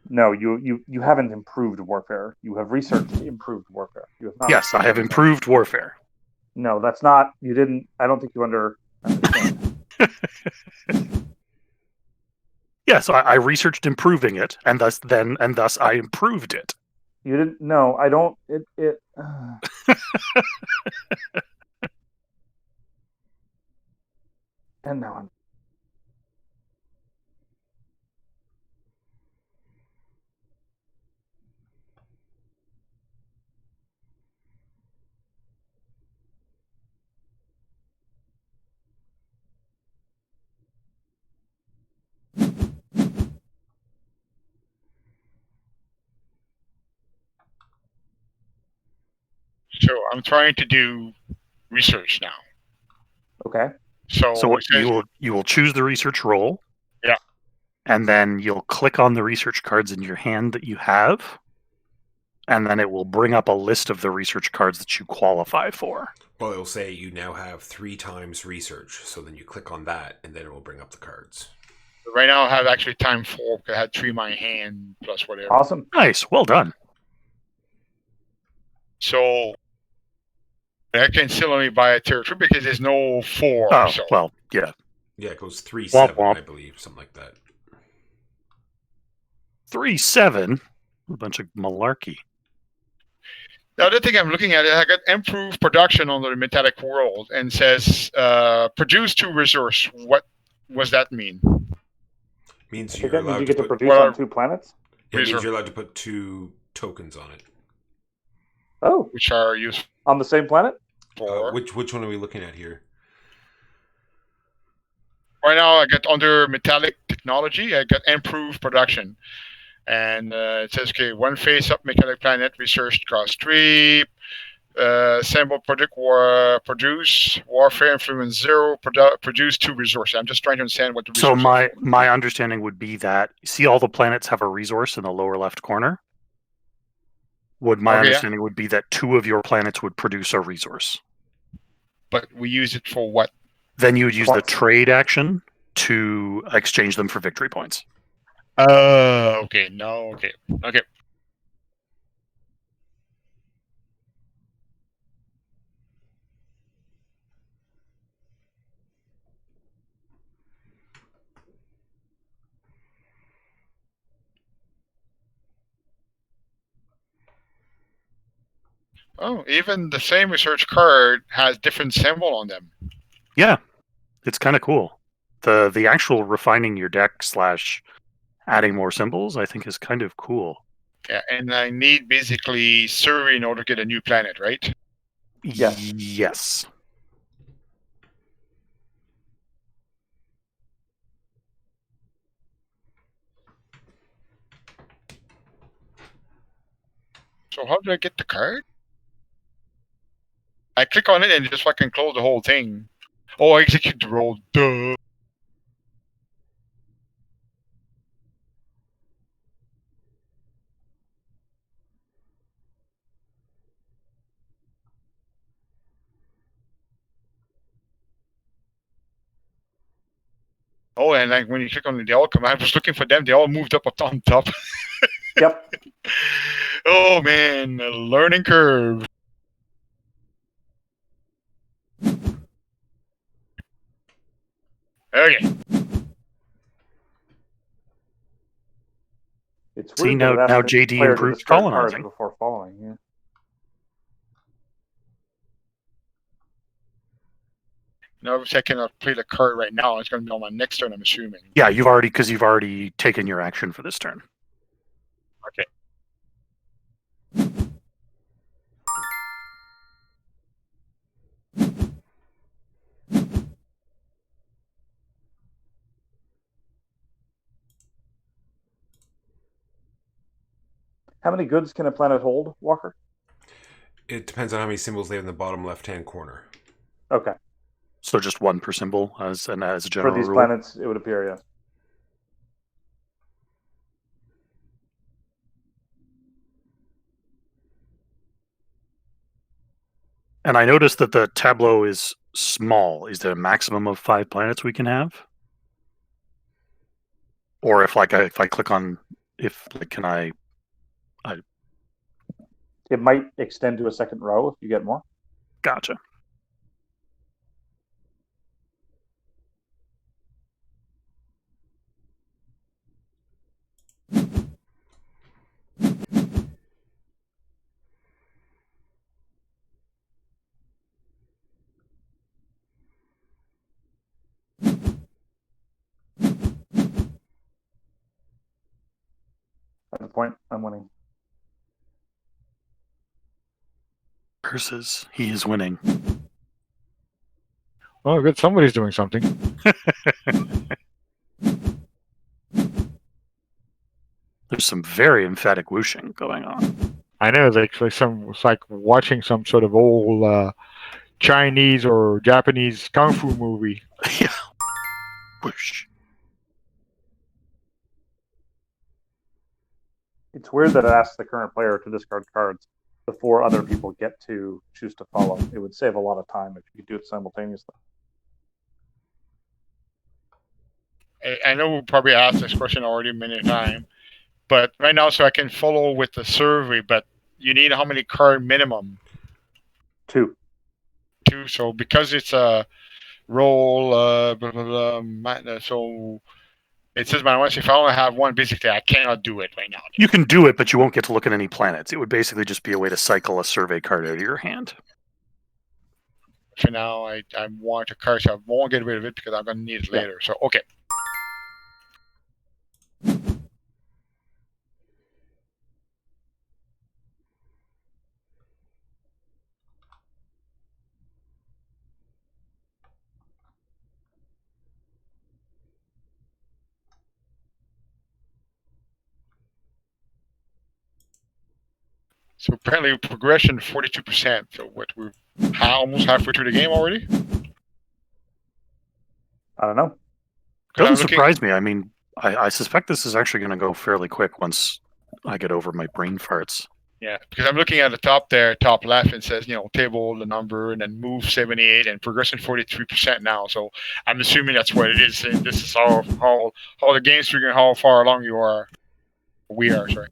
No, you haven't improved warfare. You have researched improved warfare. You have not. Yes, I have improved warfare. No, that's not. You didn't. I don't think you understand. Yes, I researched improving it, and thus I improved it. You didn't. No, I don't. It. And now I'm. So I'm trying to do research now. Okay. So what, it says- you will choose the research role. Yeah. And then you'll click on the research cards in your hand that you have, and then it will bring up a list of the research cards that you qualify for. Well, it'll say you now have 3 times research. So then you click on that, and then it will bring up the cards. Right now I have actually time 4 because I had 3 in my hand plus whatever. Awesome. Nice, well done. So I can still only buy a territory because there's no 4. Oh, so. well, yeah. Yeah, it goes 3-7, Womp womp. I believe, something like that. 3-7, a bunch of malarkey. The other thing I'm looking at is I got improved production on the metallic world and says produce 2 resource. What does that mean? Means I think you're that means allowed you to get to put. produce on 2 planets. It means Reserve. you're allowed to put 2 tokens on it. Oh, Which are used on the same planet. for. Which one are we looking at here? Right now I got under metallic technology, I got improved production. And it says, okay, 1 face up metallic planet research cost 3. Sample product produce warfare influence 0. Produce 2 resources. I'm just trying to understand what the So resources are. my understanding would be that, see all the planets have a resource in the lower left corner? My understanding would be that 2 of your planets would produce a resource. But we use it for what? Then you would use the Points. trade action to exchange them for victory points. Okay. No, okay. Okay. Oh, even the same research card has different symbol on them. Yeah, it's kind of cool. The actual refining your deck / adding more symbols, I think, is kind of cool. Yeah, and I need basically survey in order to get a new planet, right? Yes. Yes. So how do I get the card? I click on it and just fucking close the whole thing. Oh, I execute the roll. Duh. Oh, and like when you click on the outcome, I was looking for them. They all moved up on top. Yep. Oh man, a learning curve. Okay. It's See, weird that it asks now the JD player to improved discard colonizing. cards before following. Yeah. Now, if I cannot play the card right now, it's going to be on my next turn, I'm assuming. Yeah, you've already taken your action for this turn. Okay. How many goods can a planet hold, Walker? It depends on how many symbols they have in the bottom left-hand corner. Okay. So just 1 per symbol as a For general these rule. planets, it would appear, yes. And I noticed that the tableau is small. Is there a maximum of 5 planets we can have? Or if I click on can I? It might extend to a second row if you get more. Gotcha. At the point, I'm winning. Versus, he is winning. Oh, good. Somebody's doing something. There's some very emphatic whooshing going on. I know, it's like watching some sort of old Chinese or Japanese kung fu movie. Yeah. Whoosh. It's weird that it asks the current player to discard cards before other people get to choose to follow. It would save a lot of time if you could do it simultaneously. I know we probably asked this question already many times, but right now, so I can follow with the survey, but you need how many card minimum? 2. 2. So because it's a roll, blah, blah, blah, so it says, but if I only have one, basically, I cannot do it right now. You can do it, but you won't get to look at any planets. It would basically just be a way to cycle a survey card out of your hand. For now, I want a card, so I won't get rid of it because I'm going to need it later. So, okay. So apparently progression 42%. So what, we're almost halfway through the game already? I don't know. Doesn't surprise me. I mean, I suspect this is actually going to go fairly quick once I get over my brain farts. Yeah, because I'm looking at the top there, top left, and it says, table, the number, and then move 78 and progression 43% now. So I'm assuming that's what it is. And this is how the game's figuring how far along you are. We are, sorry.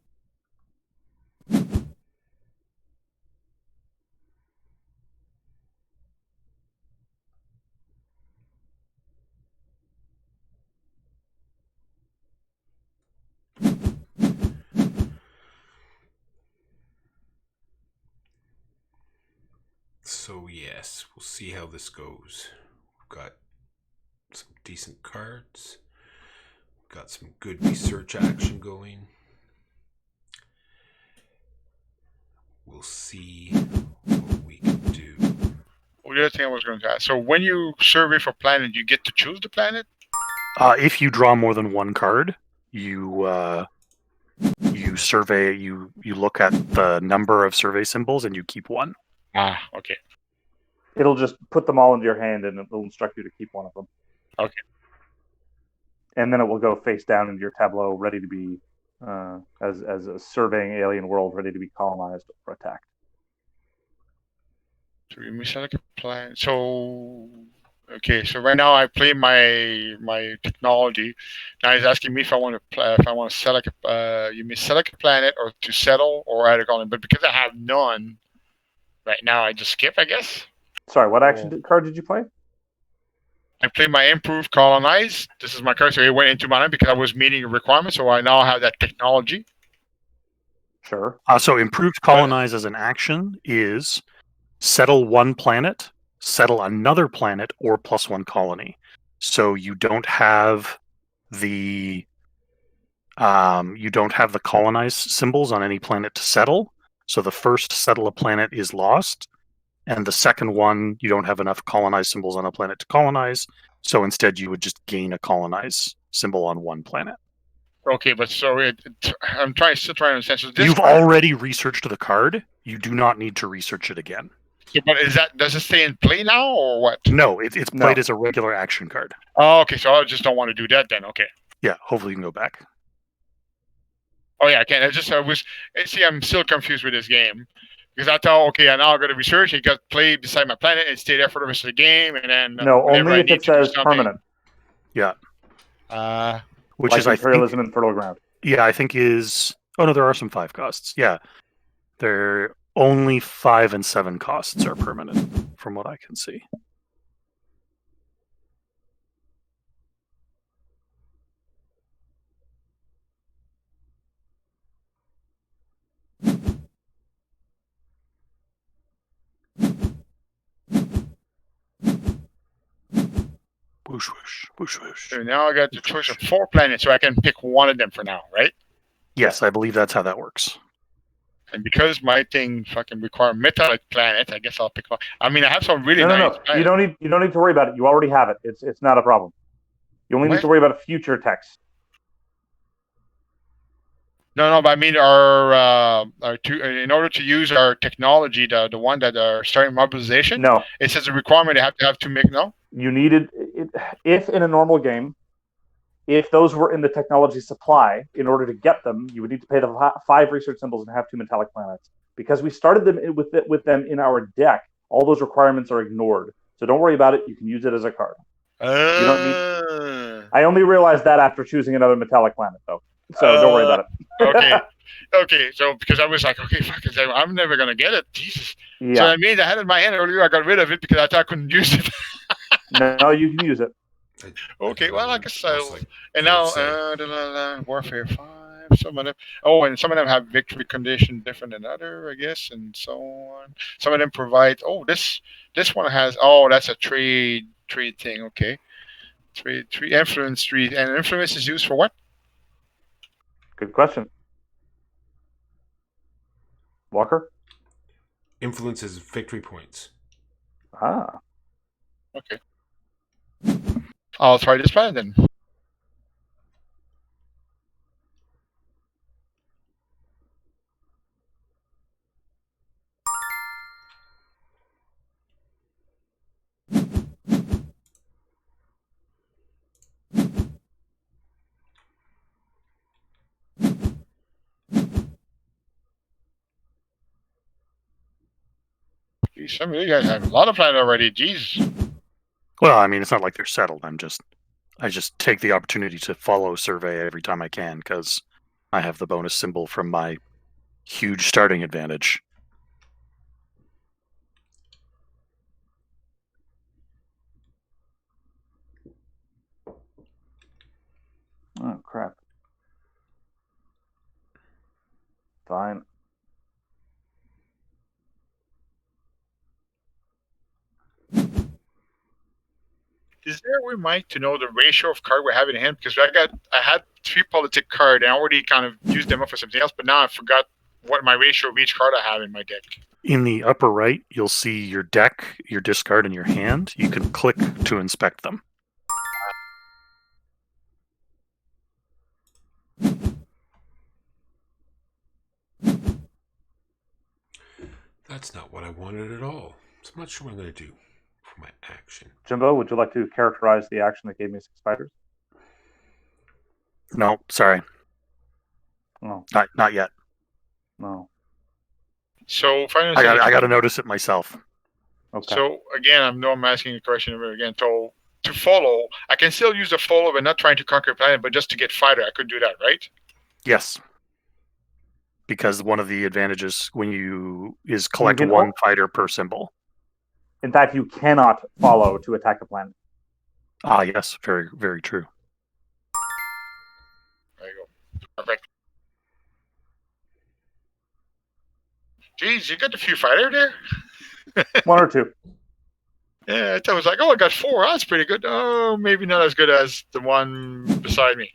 So yes, we'll see how this goes. We've got some decent cards. We've got some good research action going. We'll see what we can do. Well, the other thing I was going to ask. So when you survey for planet, you get to choose the planet? If you draw more than one card, you survey. You look at the number of survey symbols and you keep one. Ah, okay. It'll just put them all into your hand and it'll instruct you to keep one of them. Okay. And then it will go face down into your tableau, ready to be, as a surveying alien world, ready to be colonized or attacked. So you select a planet. So, okay. So right now I play my technology. Now he's asking me if I want to select you may select a planet or to settle or add a colony. But because I have none right now, I just skip, I guess. Sorry, what action card did you play? I played my improved colonize. This is my card, so it went into mine because I was meeting a requirement. So I now have that technology. Sure. So improved colonize as an action is settle one planet, settle another planet, or +1 colony. So you don't have the colonize symbols on any planet to settle. So the first settle a planet is lost. And the second one, you don't have enough colonize symbols on a planet to colonize. So instead, you would just gain a colonize symbol on one planet. Okay, but so I'm still trying to understand. So You've already researched the card. You do not need to research it again. Yeah, but does it stay in play now or what? No, it's played as a regular action card. Oh, okay. So I just don't want to do that then. Okay. Yeah, hopefully you can go back. Oh yeah, I can. I'm still confused with this game Because I thought, okay, I now got to research. It got played beside my planet and stay there for the rest of the game, and then No, whenever only I if need it to do says something- permanent, Which like is, I think, imperialism and fertile ground. yeah, I think is. Oh no, there are some 5 costs. Yeah, they're only 5 and 7 costs are permanent, from what I can see. Whoosh whoosh whoosh whoosh. So now I got the choice of 4 planets, so I can pick one of them for now, right? Yes, I believe that's how that works. And because my thing fucking require metallic planet, I guess I'll pick one. I mean, I have some really No. nice. You don't need to worry about it. You already have it. It's not a problem. You only need What? to worry about future text. No, but I mean, our in order to use our technology, the one that are starting mobilization, No, it says a requirement they have to have to make. No, you needed it, if in a normal game, if those were in the technology supply, in order to get them, you would need to pay the 5 research symbols and have 2 metallic planets. Because we started them with them in our deck, all those requirements are ignored. So don't worry about it. You can use it as a card. You don't need. I only realized that after choosing another metallic planet, though. So don't worry about it. Okay. So because I was like, okay, fuck it, I'm never gonna get it. Jesus. Yeah. So I mean, I had it in my hand earlier. I got rid of it because I thought I couldn't use it. No, you can use it. Okay, well, I guess I I'll. was like, And now, let's Warfare 5. Some of them. Oh, and some of them have victory condition different than other, I guess, and so on. Some of them provide. Oh, this one has. Oh, that's a trade thing. Okay, trade influence trade, and influence is used for what? Good question. Walker? influences victory points. Ah. Okay. I'll try this plan then. Geez, some of you guys have a lot of plans already. Jeez. Well, I mean, it's not like they're settled. I just take the opportunity to follow survey every time I can because I have the bonus symbol from my huge starting advantage. Oh, crap. Fine. Is there a way, Mike, to know the ratio of card we have in hand? Because I had 3 politic card and I already kind of used them up for something else, but now I forgot what my ratio of each card I have in my deck. In the upper right, you'll see your deck, your discard, and your hand. You can click to inspect them. That's not what I wanted at all. So I'm not sure what I'm going to do for my action. Jimbo, would you like to characterize the action that gave me 6 spiders? No, sorry, No. not yet. No. So if I I got to notice it myself. Okay. So again, I'm asking the question again. So to follow, I can still use the follow, but not trying to conquer a planet, but just to get fighter, I could do that, right? Yes. Because one of the advantages when you is collect can one fighter per symbol. In fact, you cannot follow to attack a planet. Ah, yes, very, very true. There you go. Perfect. Geez, you got a few fighter there? 1 or 2. Yeah, I thought it was like, oh, I got 4. That's pretty good. Oh, maybe not as good as the one beside me.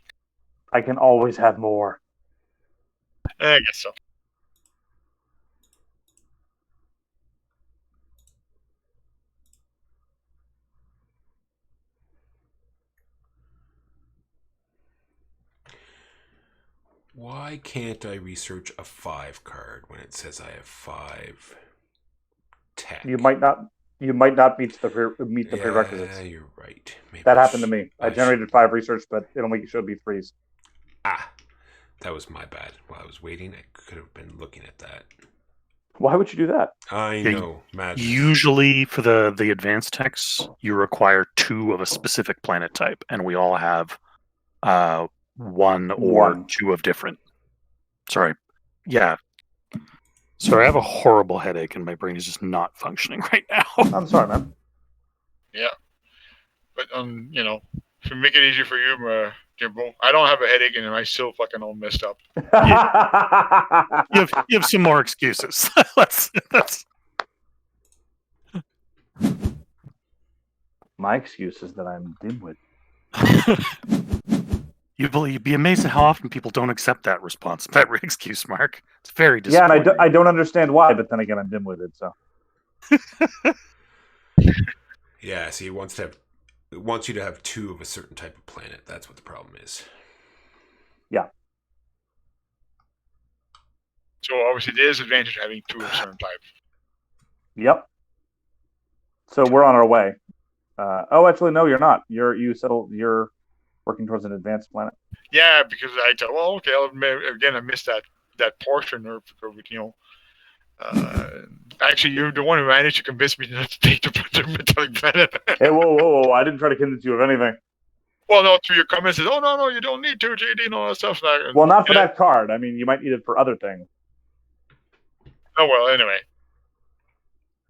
I can always have more. I guess so. Why can't I research a 5 card when it says I have 5 tech? You might not meet the prerequisites. Yeah, you're right. Maybe That happened to me. I should- generated 5 research, but it only showed me 3s. Ah, that was my bad. While I was waiting, I could have been looking at that. Why would you do that? I Yeah, know, Matt. Usually for the advanced techs, you require 2 of a specific planet type, and we all have 1 or One. 2 of different. Sorry. Yeah. Sorry, I have a horrible headache and my brain is just not functioning right now. I'm sorry, man. Yeah. But to make it easier for you, Jimbo, I don't have a headache and I still fucking all messed up. You have some more excuses. That's My excuse is that I'm dimwit. You'd be amazed at how often people don't accept that response, that excuse, Mark. It's very Yeah, disappointing. and I don't understand why, but then again, I'm dimwitted, so. Yeah, see, it wants you to have 2 of a certain type of planet. That's what the problem is. Yeah. So obviously there's advantage having 2 of a certain type. Yep. So we're on our way. Actually, no, you're not. You're working towards an advanced planet. Yeah, because I thought, well, okay, I missed that portion, or actually, you're the one who managed to convince me not to take the metallic planet. Hey, whoa! I didn't try to convince you of anything. Well, no, through your comments, oh no, you don't need to, JD, and all that stuff. Well, not for that card. I mean, you might need it for other things. Oh well, anyway,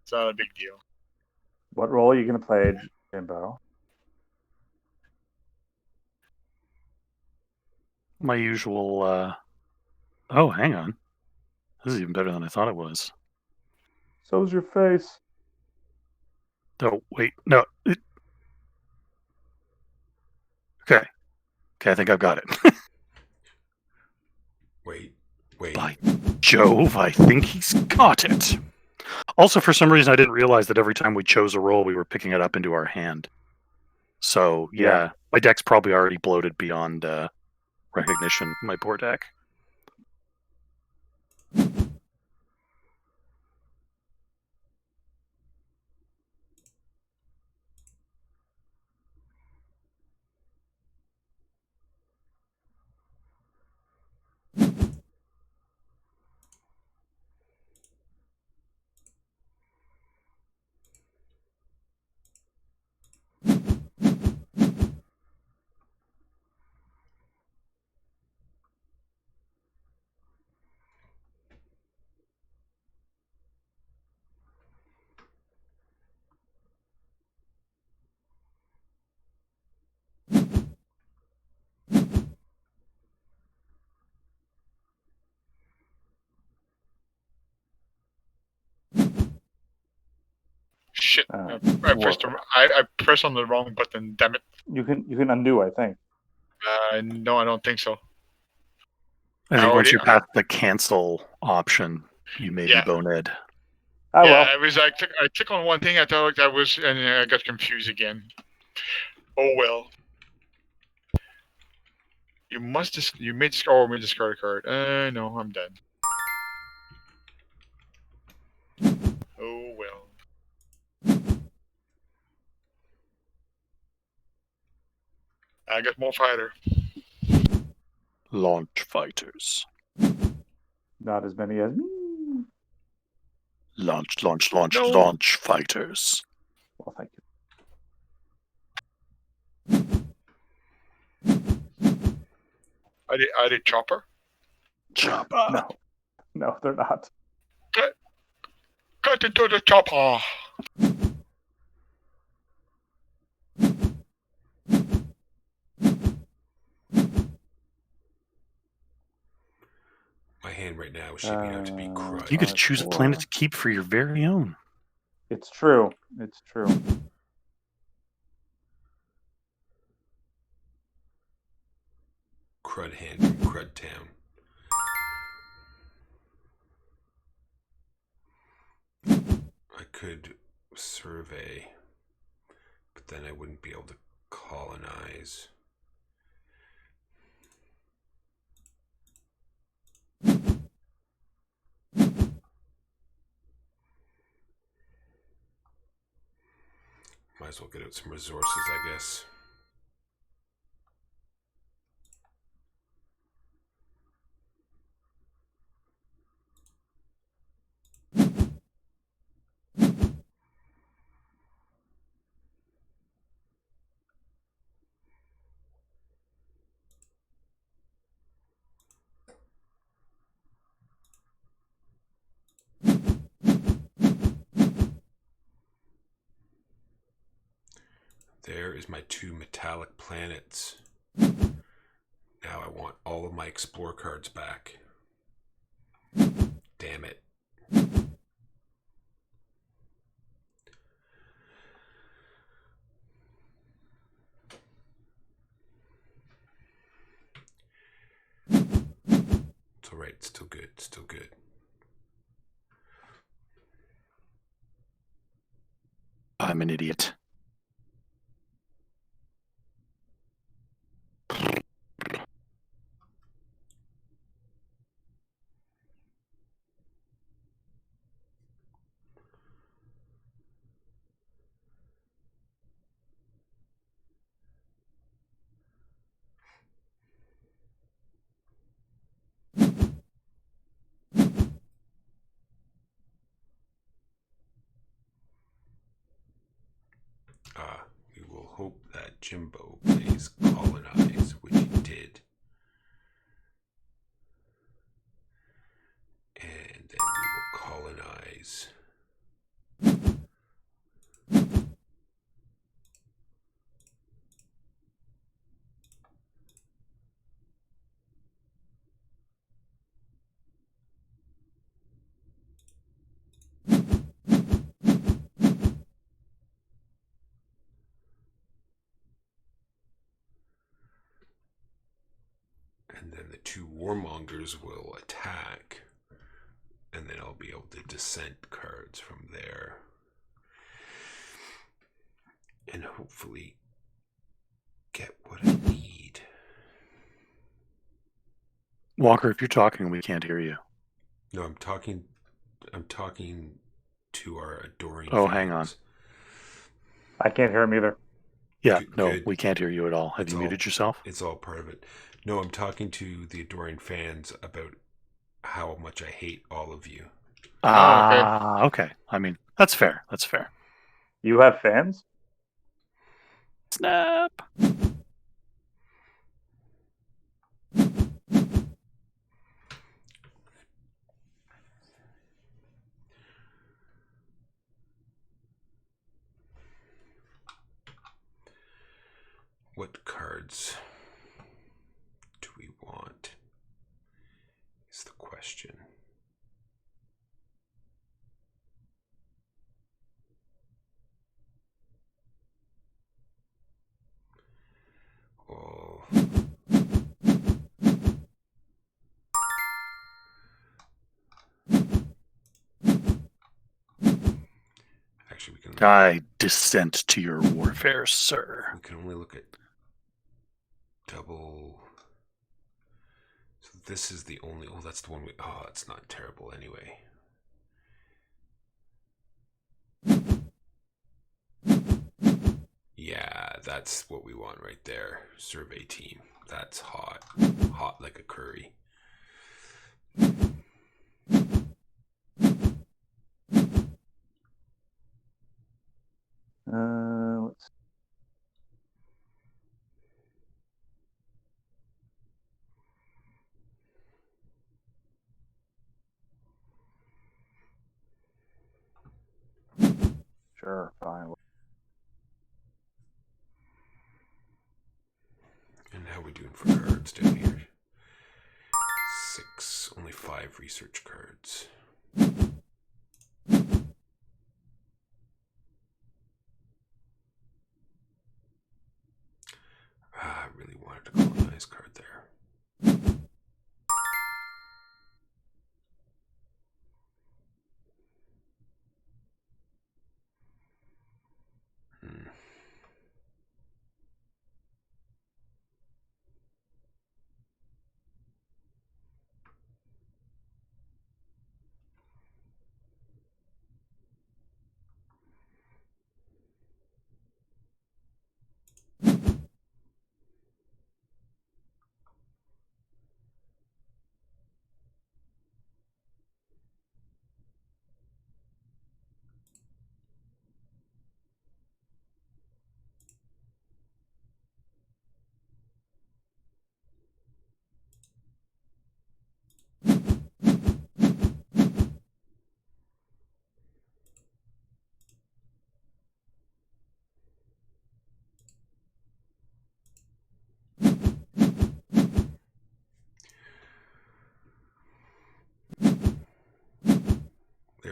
it's not a big deal. What role are you going to play, Jimbo? My usual. Oh, hang on. This is even better than I thought it was. So's your face. Oh, wait. No. Okay, I think I've got it. Wait. By Jove, I think he's got it. Also, for some reason, I didn't realize that every time we chose a roll, we were picking it up into our hand. So, yeah. My deck's probably already bloated beyond recognition, my poor deck. Shit, Uh, I pressed on the wrong button. Damn it! You can undo, I think. No, I don't think so. I think once you're past the cancel option, you may be bonehead. Oh, well. I was I click on one thing. I thought that was, and I got confused again. Oh well. You may discard a card. No, I'm done. Oh well. I got more fighter. Launch fighters. Not as many as me. Launch fighters. Well, thank you. Are they chopper? Chopper. No, they're not. Cut into the chopper. My hand right now is shaping out to be crud. You get to choose a planet to keep for your very own. It's true. Crud hand from Crud Town. I could survey, but then I wouldn't be able to colonize. Might as well get out some resources, I guess. There is my 2 metallic planets. Now I want all of my explore cards back. Damn it. It's alright, it's still good, it's still good. I'm an idiot. We will hope that Jimbo plays Colonize, which he did. And then we will colonize. And then the 2 warmongers will attack. And then I'll be able to dissent cards from there. And hopefully get what I need. Walker, if you're talking, we can't hear you. No, I'm talking to our adoring Oh, fans. hang on. I can't hear him either. Yeah, Good- no, good. we can't hear you at all. Have It's you all- muted yourself? It's all part of it. No, I'm talking to the adoring fans about how much I hate all of you. Okay. I mean, that's fair. That's fair. You have fans? Snap. What cards do we want? Is the question. Oh. Actually, we can. I dissent to your warfare, sir. We can only look at double. So this is the only. Oh, that's the one we. Oh, it's not terrible anyway. Yeah, that's what we want right there. Survey team. That's hot. Hot like a curry. Let's Sure, fine. And how are we doing for cards down here? 6, only 5 research cards. I really wanted to colonize card there. Hmm.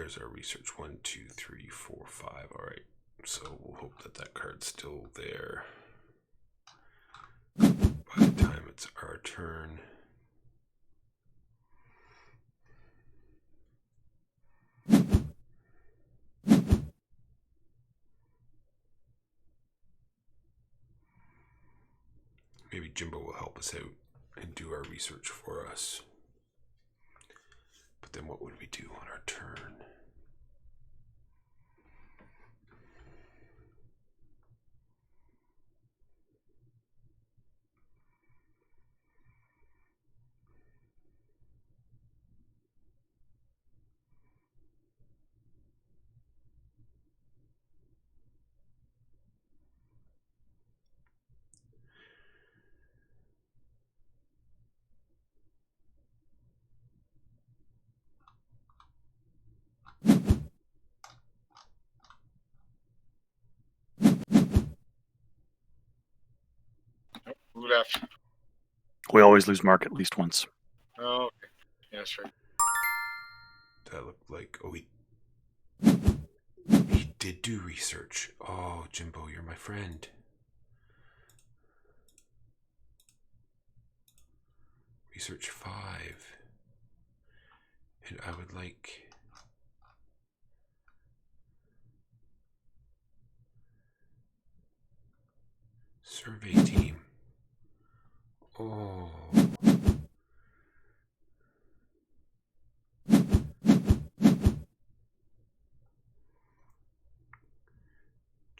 there's our research. 1, 2, 3, 4, 5. All right. So we'll hope that that card's still there by the time it's our turn. Maybe Jimbo will help us out and do our research for us. But then what would we do on our turn? Who left? We always lose Mark at least once. Oh, okay. Yeah, that's right. That looked like, oh, he did do research. Oh, Jimbo, you're my friend. Research 5. And I would like survey team. Oh.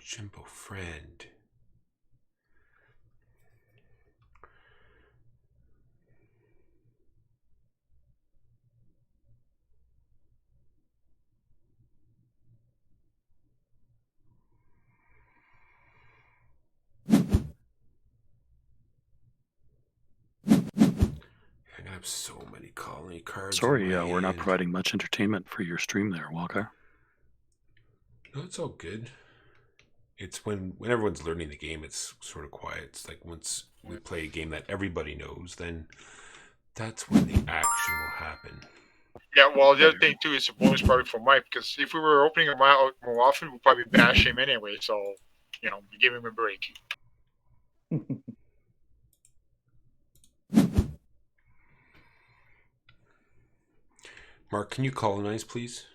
Jimbo friend. I have so many colony cards. Sorry, in my we're not hand. providing much entertainment for your stream there, Walker. No, it's all good. It's when everyone's learning the game, it's sort of quiet. It's like once we play a game that everybody knows, then that's when the action will happen. Yeah, well, the other thing too is a bonus probably for Mike, because if we were opening him out more often, we'd probably bash him anyway. So, give him a break. Mark, can you colonize, please?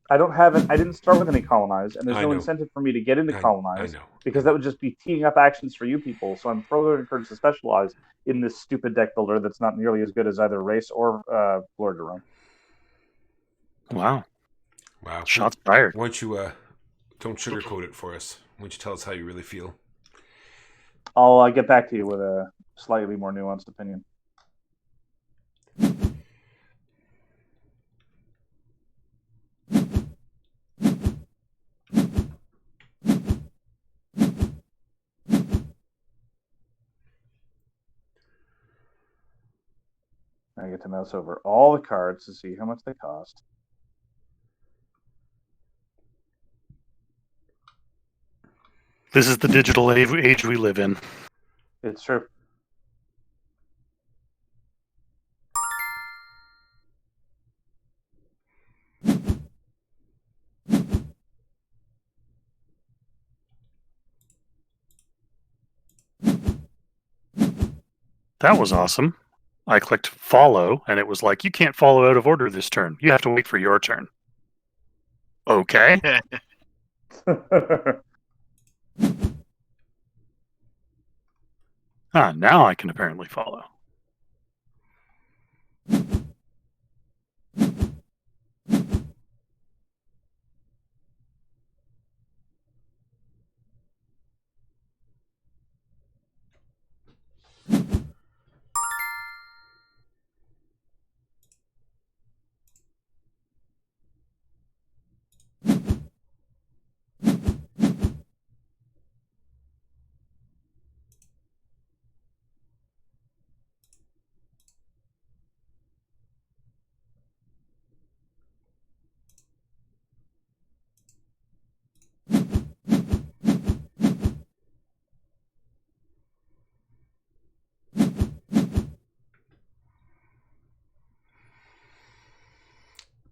I don't have it. I didn't start with any colonize, and there's I no know. incentive for me to get into colonize I know. because that would just be teeing up actions for you people. So I'm further encouraged to specialize in this stupid deck builder that's not nearly as good as either Race or Florida. Wow. Wow. Shots fired. Why don't you don't sugarcoat it for us? Why don't you tell us how you really feel? I'll get back to you with a slightly more nuanced opinion. I get to mouse over all the cards to see how much they cost. This is the digital age we live in. It's true. That was awesome. I clicked follow, and it was like, you can't follow out of order this turn. You have to wait for your turn. Okay. Now I can apparently follow.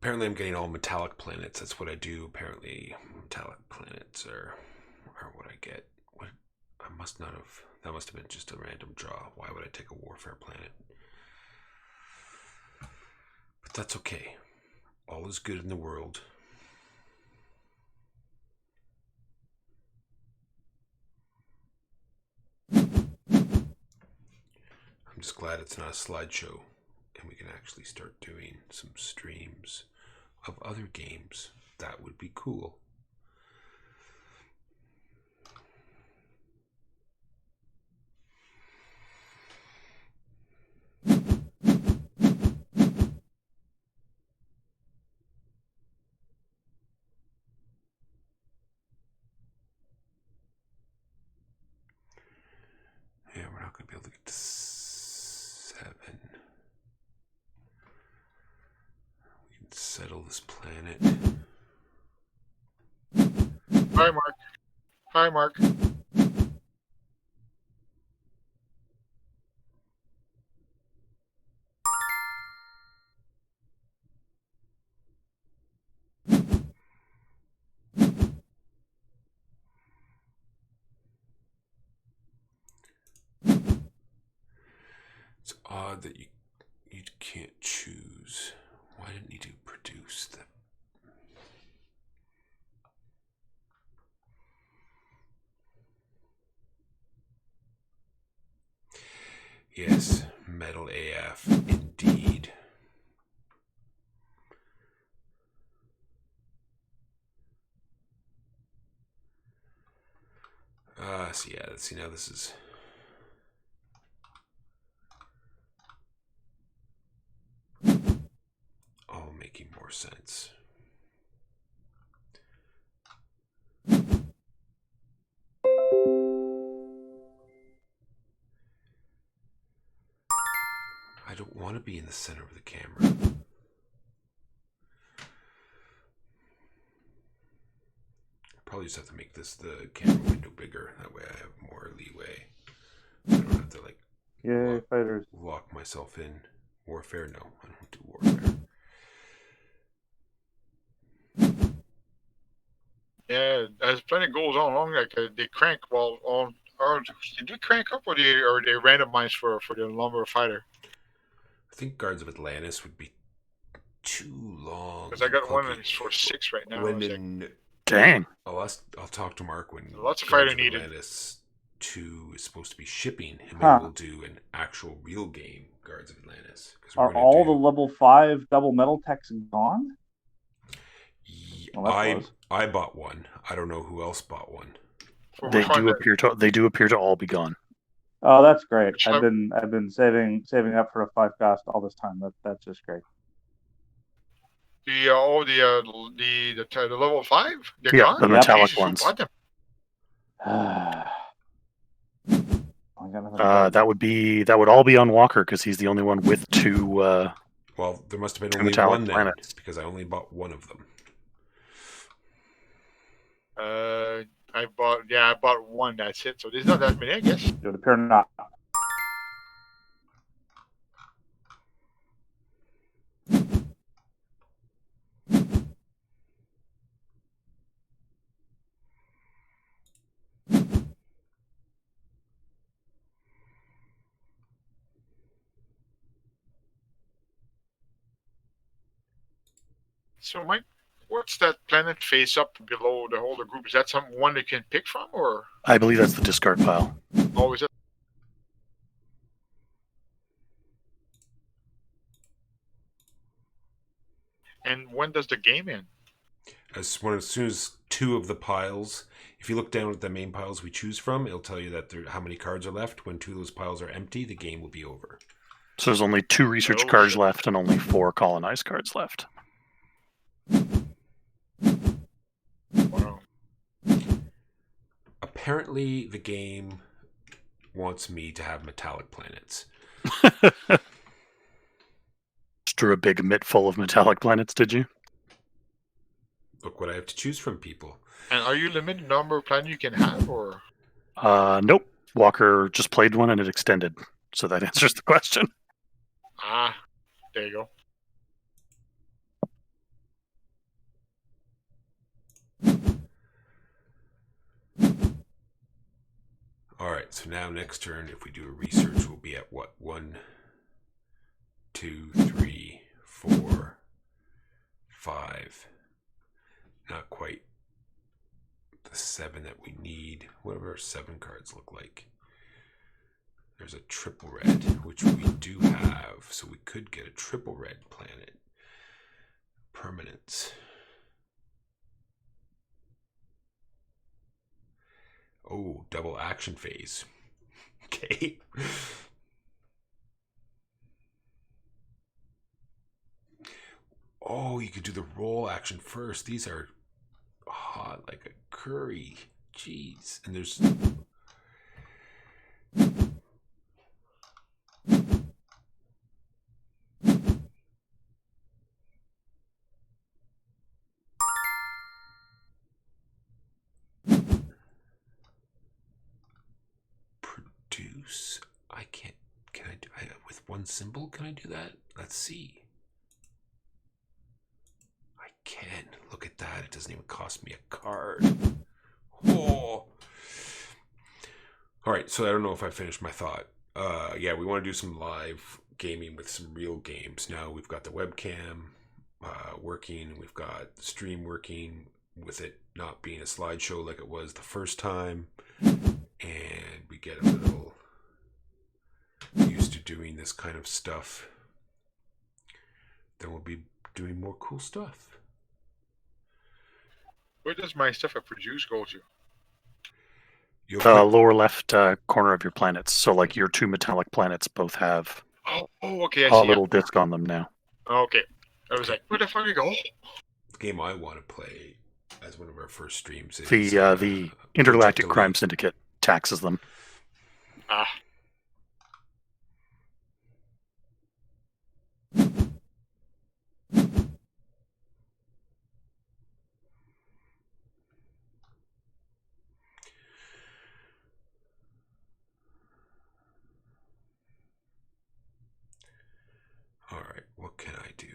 Apparently I'm getting all metallic planets. That's what I do. Apparently metallic planets are what I get. What I must not have. That must have been just a random draw. Why would I take a warfare planet? But that's okay. All is good in the world. I'm just glad it's not a slideshow and we can actually start doing some streams of other games. That would be cool. Yeah, we're not going to be able to get to 7. We can settle this planet. Hi, Mark. Hi, Mark. It's odd that you can't choose. Why didn't you do produce them? Yes, metal AF, indeed. So yeah, let's see, now this is all making more sense. I don't want to be in the center of the camera. Probably just have to make this the camera window bigger. That way I have more leeway. I don't have to like Yay, fighters. lock myself in. Warfare? No, I don't do warfare. Yeah, as planet goes on along, like they crank while on. Or they do crank up, or they randomize for the lumber fighter. I think Guards of Atlantis would be too long. Because I got one clunky. that's for 6 right now. When It's like, in, Dang. I'll talk to Mark when Lots of Guards fighter of needed. Atlantis 2 is supposed to be shipping, and Huh. maybe we'll do an actual real game, Guards of Atlantis. Are all the level 5 double metal techs gone? Well, I bought one. I don't know who else bought one. for They which one? do appear to all be gone. Oh, that's great. Which I've level? been saving up for a 5 cast all this time. That's just great. The level 5? They're Yeah, gone? the metallic Jesus, who ones. bought them? I got nothing to do. That would all be on Walker because he's the only one with 2. Well, there must have been Two only metallic one then, planets. because I only bought one of them. I bought one. That's it. So there's not that many, I guess. It would appear not. So, Mike, what's that planet face up below the holder group? Is that some one they can pick from, or I believe that's the discard pile. always it? And when does the game end? As soon as 2 of the piles, if you look down at the main piles we choose from, it'll tell you that how many cards are left. When 2 of those piles are empty, the game will be over. So there's only 2 research Oh, cards shit. left and only 4 colonized cards left. Wow. Apparently, the game wants me to have metallic planets. Just drew a big mitt full of metallic planets, did you? Look what I have to choose from, people. And are you limited number of planets you can have, or? Nope. Walker just played one and it extended. So that answers the question. Ah, there you go. right, so now next turn, if we do a research, we'll be at what? 1, 2, 3, 4, 5. Not quite the 7 that we need. Whatever our 7 cards look like. There's a triple red, which we do have, so we could get a triple red planet. Permanence. Oh, double action phase. Okay. Oh, you could do the roll action first. These are hot like a curry. Jeez. And there's... Produce. I can't... Can I do... with one symbol, can I do that? Let's see. I can. Look at that. It doesn't even cost me a card. Oh. All right, so I don't know if I finished my thought. Yeah, we want to do some live gaming with some real games. Now we've got the webcam working. We've got the stream working with it not being a slideshow like it was the first time. And we get a little used to doing this kind of stuff. Then we'll be doing more cool stuff. Where does my stuff at produce go to? Lower left corner of your planets. So like your 2 metallic planets both have Oh, okay, I a see. little disc on them now. Okay. I was like, where the fuck do you go? The game I want to play as one of our first streams is The Intergalactic Crime Syndicate taxes them. Ah. All right, what can I do?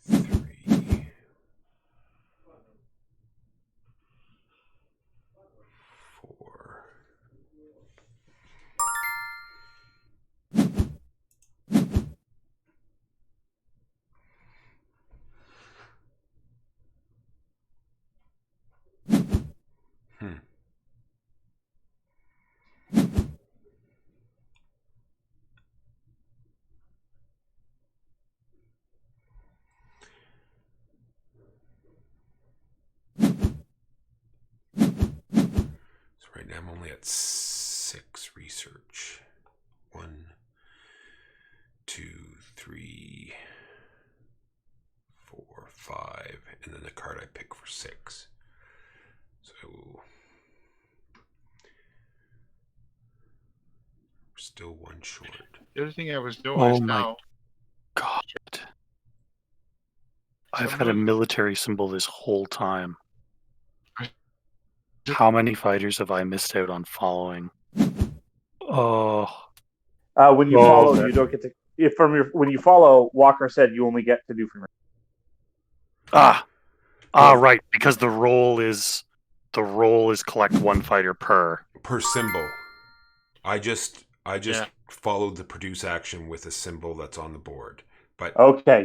3, 4. So right now I'm only at 6 research. 1, 2, 3, 4, 5, and then the card I pick for 6. So we're still 1 short. The other thing I was doing Oh is my now. God. I've had a military symbol this whole time. How many fighters have I missed out on following? Oh. When you follow, you don't get to. If when you follow, Walker said you only get to do from your. Right, because the role is collect 1 fighter per symbol. I just followed the produce action with a symbol that's on the board. But okay,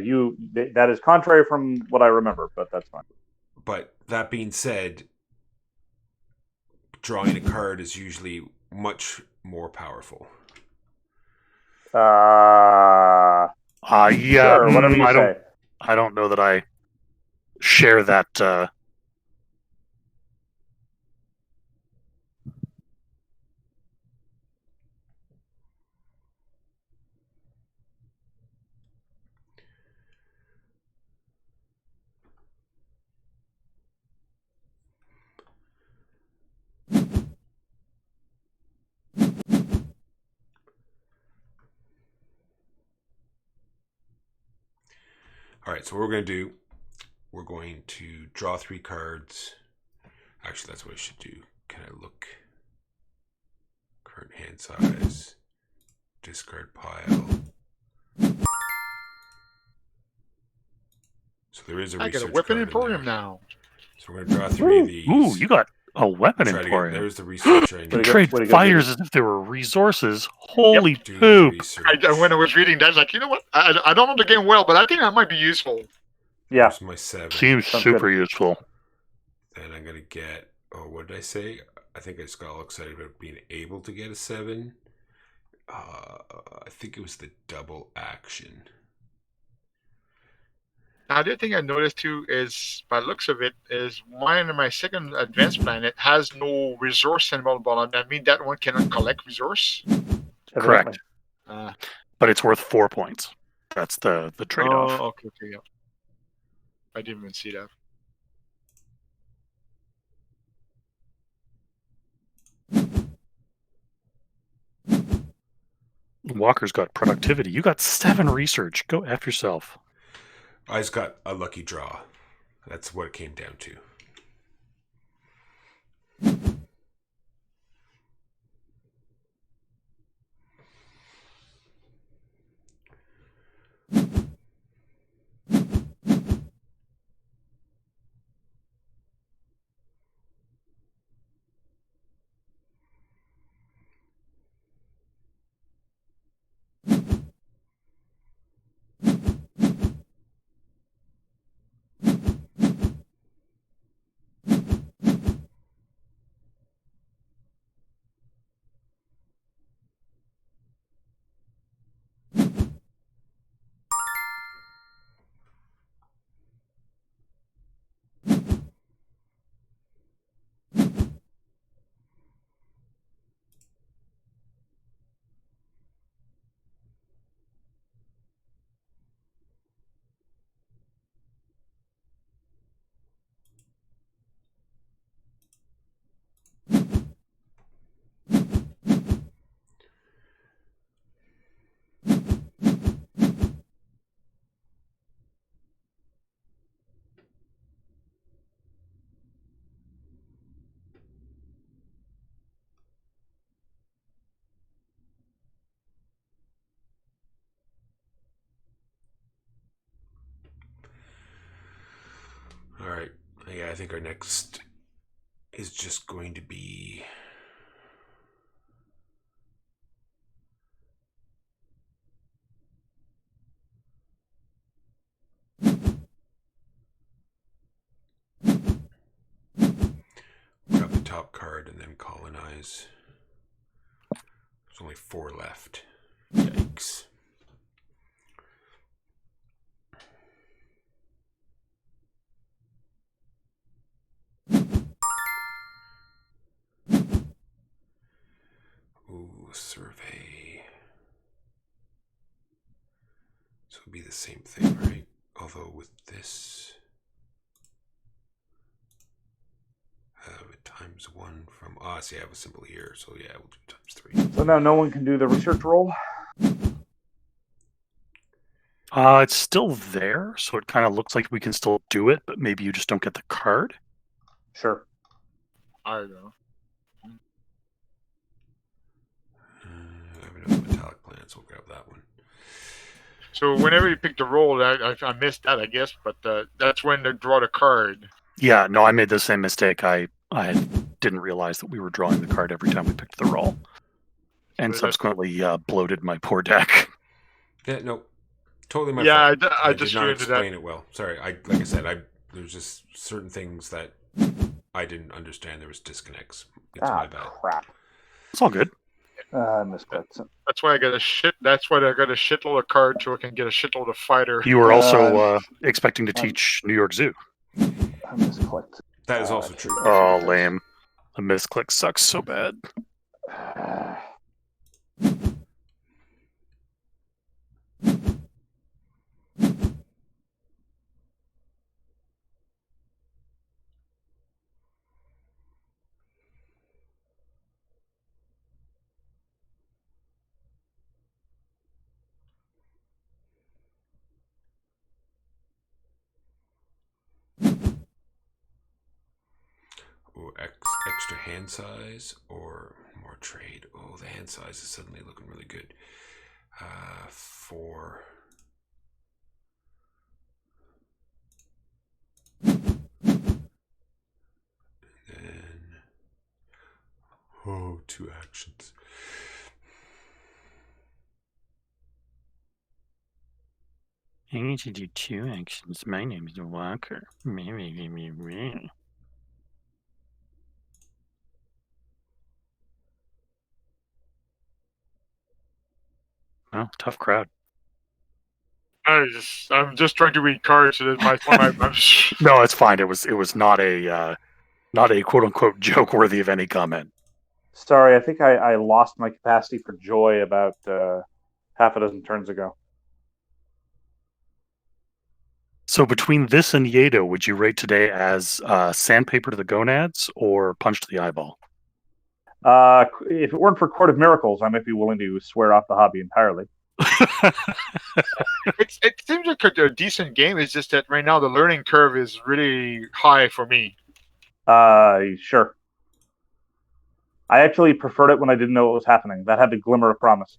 that is contrary from what I remember, but that's fine. But that being said, drawing a card is usually much more powerful. Yeah. Sure, whatever you say. I don't know that I share that. All right, so what we're going to do, we're going to draw 3 cards. Actually, that's what I should do. Can I look? Current hand size, discard pile. So there is a I research got a weapon card in emporium there. now. So we're going to draw 3 of these. Ooh, you got A weapon Try to get, emporium. there's the researcher I You need. trade What do you fighters as if they were resources. Holy Do the poop! research. When I was reading that, I was like, you know what? I don't know the game well, but I think that might be useful. Yeah. Here's my 7. Seems Sounds super useful. Then I'm going to get, what did I say? I think I just got all excited about being able to get a 7. I think it was the double action. Now, the other thing I noticed too is, by the looks of it, is mine and my second advanced planet has no resource symbol on it. I mean, that one cannot collect resource. Correct. Uh, But it's worth 4 points. That's the trade-off. Oh, okay, yeah. I didn't even see that. Walker's got productivity. You got 7 research. Go F yourself. I just got a lucky draw. That's what it came down to. All right. Yeah, I think our next is just going to be grab the top card and then colonize. There's only 4 left. Yikes. Ooh, survey. So it'll be the same thing, right? Although with this, it times 1 from see, I have a symbol here, so yeah, we'll do times 3. So now no one can do the research roll. It's still there, so it kind of looks like we can still do it, but maybe you just don't get the card. Sure. I don't know. I have another metallic plant, so we'll grab that one. So whenever you pick the roll, I missed that, I guess, but that's when they draw the card. Yeah, no, I made the same mistake. I didn't realize that we were drawing the card every time we picked the roll, and So subsequently bloated my poor deck. Yeah, no, totally my Yeah, fault. I did just not ran into that. explain it well. Sorry, like I said, there's just certain things that I didn't understand. There was disconnects. It's my bad. Crap. It's all good. I misclicked. That's why I got a shit. That's why I got a shitload of cards so I can get a shitload of fighter. You were also expecting to teach New York Zoo. I misclicked. That is also true. Oh, lame. A misclick sucks so bad. Ooh, extra hand size or more trade. Oh, the hand size is suddenly looking really good. 4. Then Oh, 2 actions. I need to do 2 actions. My name is Walker. Me. Well, tough crowd. I'm just trying to read cards, so that my No, it's fine. It was not a quote unquote joke worthy of any comment. Sorry, I think I lost my capacity for joy about half a dozen turns ago. So between this and Yedo, would you rate today as sandpaper to the gonads or punch to the eyeball? If it weren't for Court of Miracles, I might be willing to swear off the hobby entirely. it seems like a decent game. It's just that right now the learning curve is really high for me. Sure. I actually preferred it when I didn't know what was happening. That had the glimmer of promise.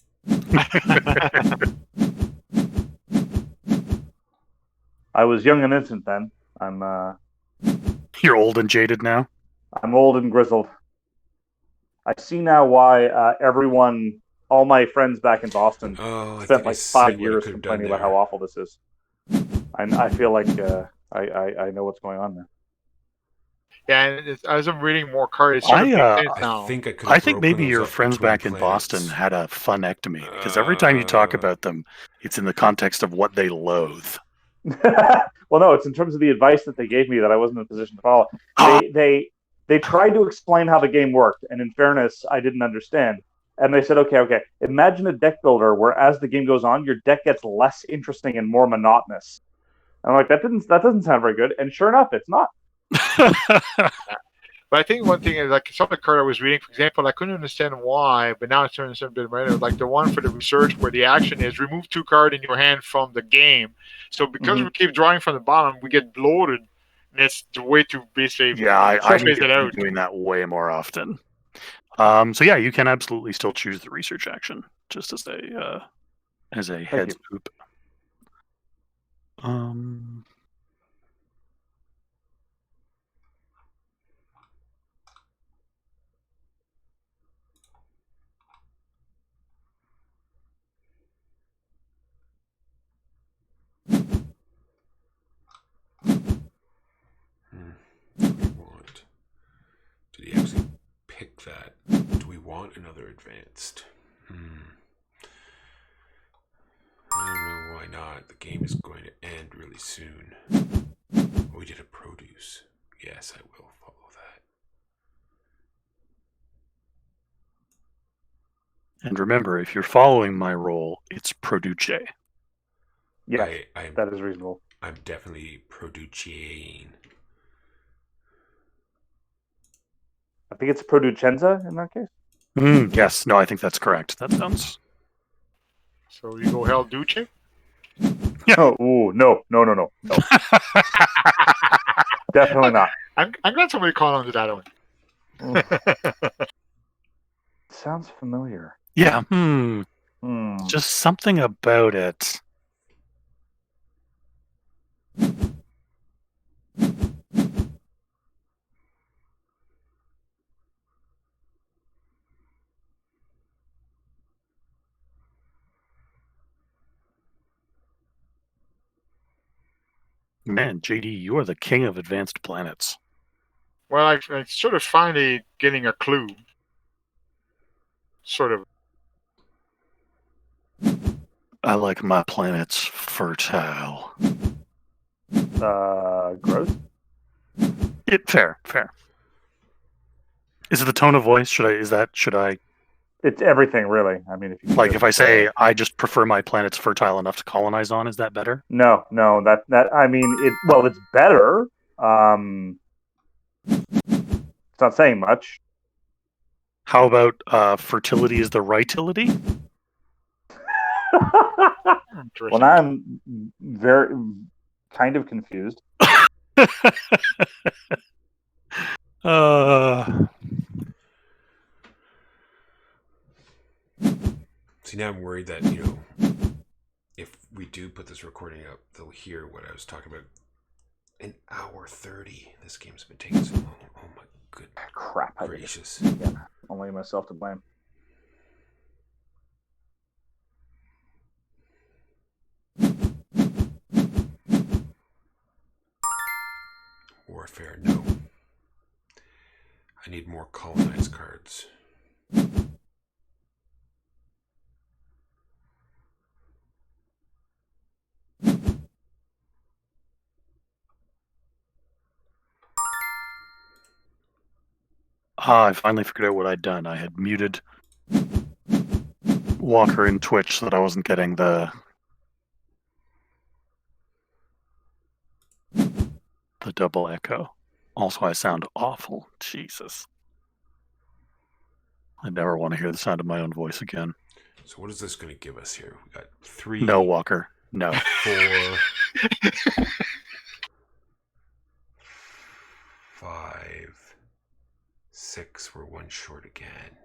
I was young and innocent then. You're old and jaded now? I'm old and grizzled. I see now why all my friends back in Boston, spent like 5 years complaining about how awful this is. I feel like I know what's going on there. Yeah, and as I'm reading more cards, I think maybe your friends back in Boston had a funectomy, because every time you talk about them, it's in the context of what they loathe. Well, no, it's in terms of the advice that they gave me that I wasn't in a position to follow. They tried to explain how the game worked, and in fairness, I didn't understand. And they said, okay, imagine a deck builder where as the game goes on, your deck gets less interesting and more monotonous. And I'm like, that doesn't sound very good. And sure enough, it's not. But I think one thing is, like, some of the card I was reading, for example, I couldn't understand why, but now it's starting to understand a bit better. Like the one for the research where the action is remove 2 cards in your hand from the game. So because we keep drawing from the bottom, we get bloated. And that's the way to basically I need to be doing that way more often. So yeah, you can absolutely still choose the research action, just as a heads oop. Did he actually pick that? Do we want another advanced? I don't know why not. The game is going to end really soon. We did a produce. Yes, I will follow that. And remember, if you're following my role, it's produce. Yeah, that is reasonable. I'm definitely produceing. I think it's Producenza in that case. Yes, no, I think that's correct. That sounds. So you go Hell Duce? Yeah. Oh, no. Definitely not. I'm glad somebody called on to that one. Sounds familiar. Yeah. Just something about it. Man, JD, you are the king of advanced planets. Well, I sort of finally getting a clue. Sort of. I like my planets fertile. Gross? Fair. Is it the tone of voice? Should I? It's everything, really. I mean, if I say I just prefer my planets fertile enough to colonize on, is that better? No. That I mean, it's better. It's not saying much. How about fertility is the rightility? Well, now I'm very kind of confused. See, now I'm worried that, if we do put this recording up, they'll hear what I was talking about. An hour 30. This game's been taking so long. Oh my good crap! Gracious. Yeah. Oh Only myself to blame. Warfare, no. I need more colonized cards. I finally figured out what I'd done. I had muted Walker in Twitch so that I wasn't getting the double echo. Also, I sound awful. Jesus. I never want to hear the sound of my own voice again. So what is this going to give us here? We got 3. No, Walker. No. 4. 5. 6. We're 1 short again.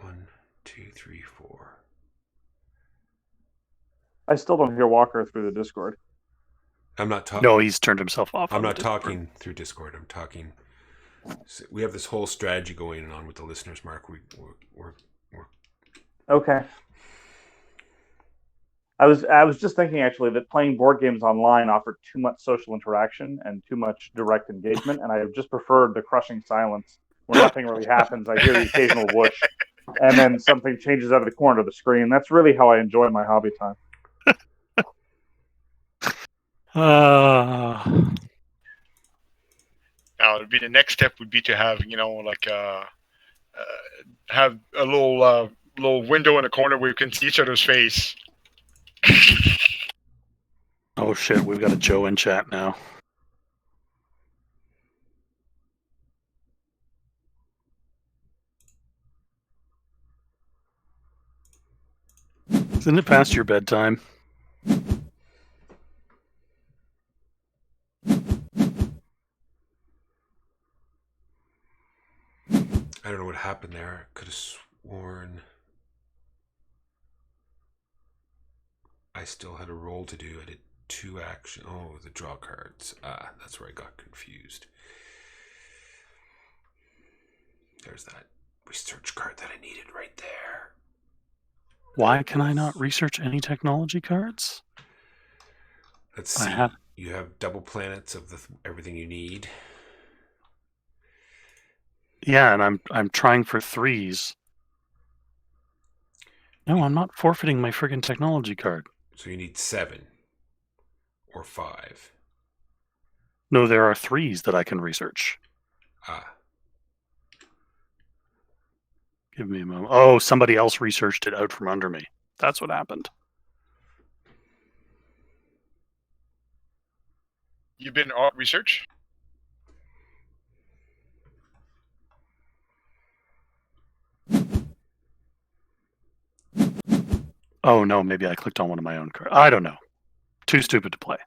1, 2, 3, 4. I still don't hear Walker through the Discord. I'm not talking. No, he's turned himself off. I'm not talking through Discord. I'm talking. We have this whole strategy going on with the listeners, Mark. We're Okay. I was just thinking actually that playing board games online offered too much social interaction and too much direct engagement, and I just preferred the crushing silence where nothing really happens. I hear the occasional whoosh, and then something changes out of the corner of the screen. That's really how I enjoy my hobby time. Now, it'd be the next step would be to have have a little window in the corner where you can see each other's face. Oh shit, we've got a Joe in chat now. Isn't it past your bedtime? I don't know what happened there. I could have sworn I still had a roll to do. I did 2 action. Oh, the draw cards. That's where I got confused. There's that research card that I needed right there. Why can I not research any technology cards? Let's see. You have double planets of everything you need. Yeah, and I'm trying for 3s. No, I'm not forfeiting my friggin' technology card. So you need 7 or 5. No, there are 3s that I can research. Give me a moment. Oh, somebody else researched it out from under me. That's what happened. You've been art research? Oh no, maybe I clicked on one of my own cards. I don't know. Too stupid to play.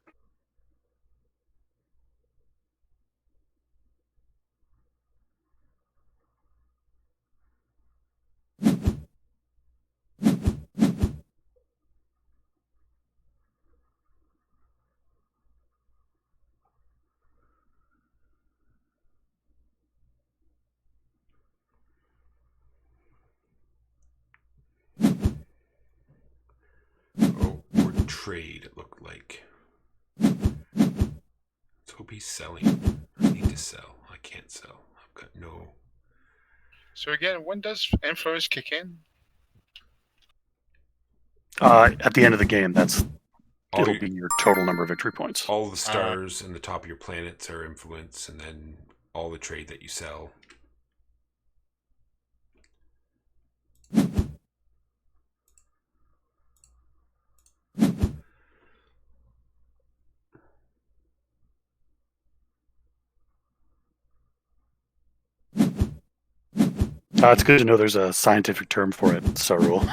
Or trade, it looked like. Let's hope he's selling. I need to sell. I can't sell. I've got no. So again, when does influence kick in? At the end of the game, it'll be your total number of victory points. All the stars in the top of your planets are influence, and then all the trade that you sell. It's good to know there's a scientific term for it, Sarul.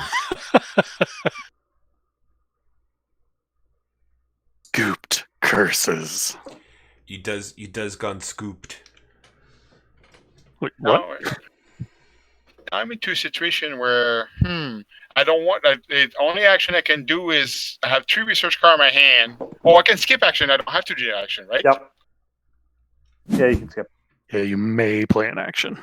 Scooped curses. You does gone scooped. Wait, what? No, I'm into a situation where I don't want the only action I can do is I have 3 research cards in my hand. Oh, I can skip action. I don't have to do the action, right? Yep. Yeah, you can skip. Yeah, you may play an action.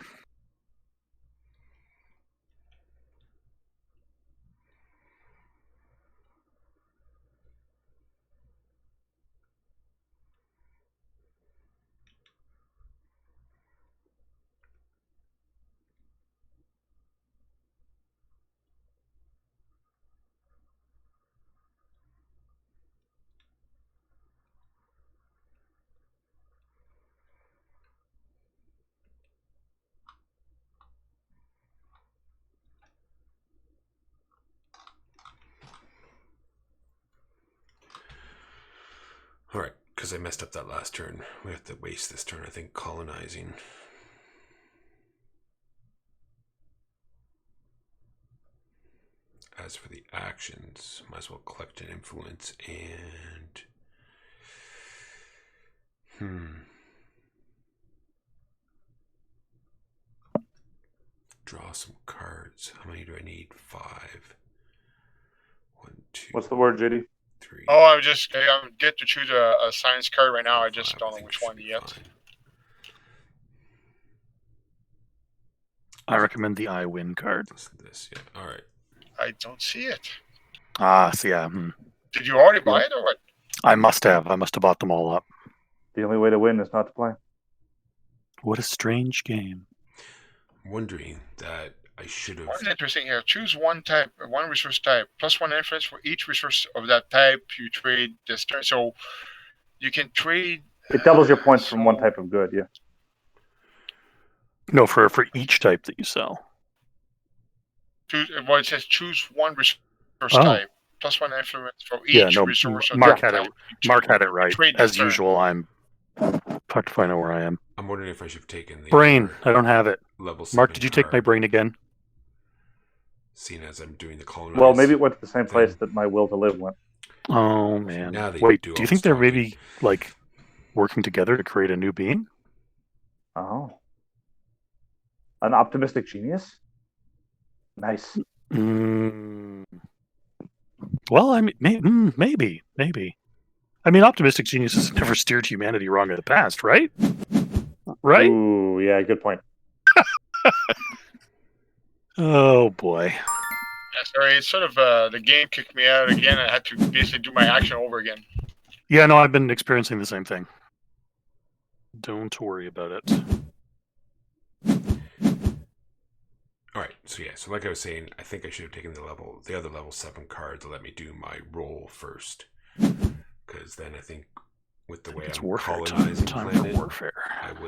because I messed up that last turn. We have to waste this turn, I think, colonizing. As for the actions, might as well collect an influence and draw some cards. How many do I need? 5. 1, 2. What's the word, JD? 3. Oh, I get to choose a science card right now. I just 5. don't know think which should one be yet. fine. I recommend the I win card. This, yeah. All right. I don't see it. Ah, so yeah. Did you already buy it or what? I must have bought them all up. The only way to win is not to play. What a strange game. I'm wondering that I should have. What is interesting here? Choose one resource type, +1 influence for each resource of that type you trade this turn. So you can trade. It doubles your points from one type of good, yeah. No, for each type that you sell. It says choose one resource type, +1 influence for each resource. Mark had it. Mark had it right. Trade As this turn. usual, I'm fucked if I know where I am. I'm wondering if I should have taken the Brain. I don't have it. level 7 Mark, did you take my card, brain again? seeing as I'm doing the colonize. Well, maybe it went to the same place that my will to live went. Oh man. Now they Wait, do do all you think this they're maybe like working together to create a new being? Oh. An optimistic genius? Nice. Well, I mean, maybe. I mean, optimistic geniuses never steered humanity wrong in the past, right? Right? Ooh, yeah, good point. Oh boy. Yeah, sorry, it's sort of the game kicked me out again. I had to basically do my action over again. Yeah, no, I've been experiencing the same thing. Don't worry about it. All right, so like I was saying, I think I should have taken the other level 7 card to let me do my roll first, because then I think with the way It's I'm warfare colonizing time planet, for warfare. it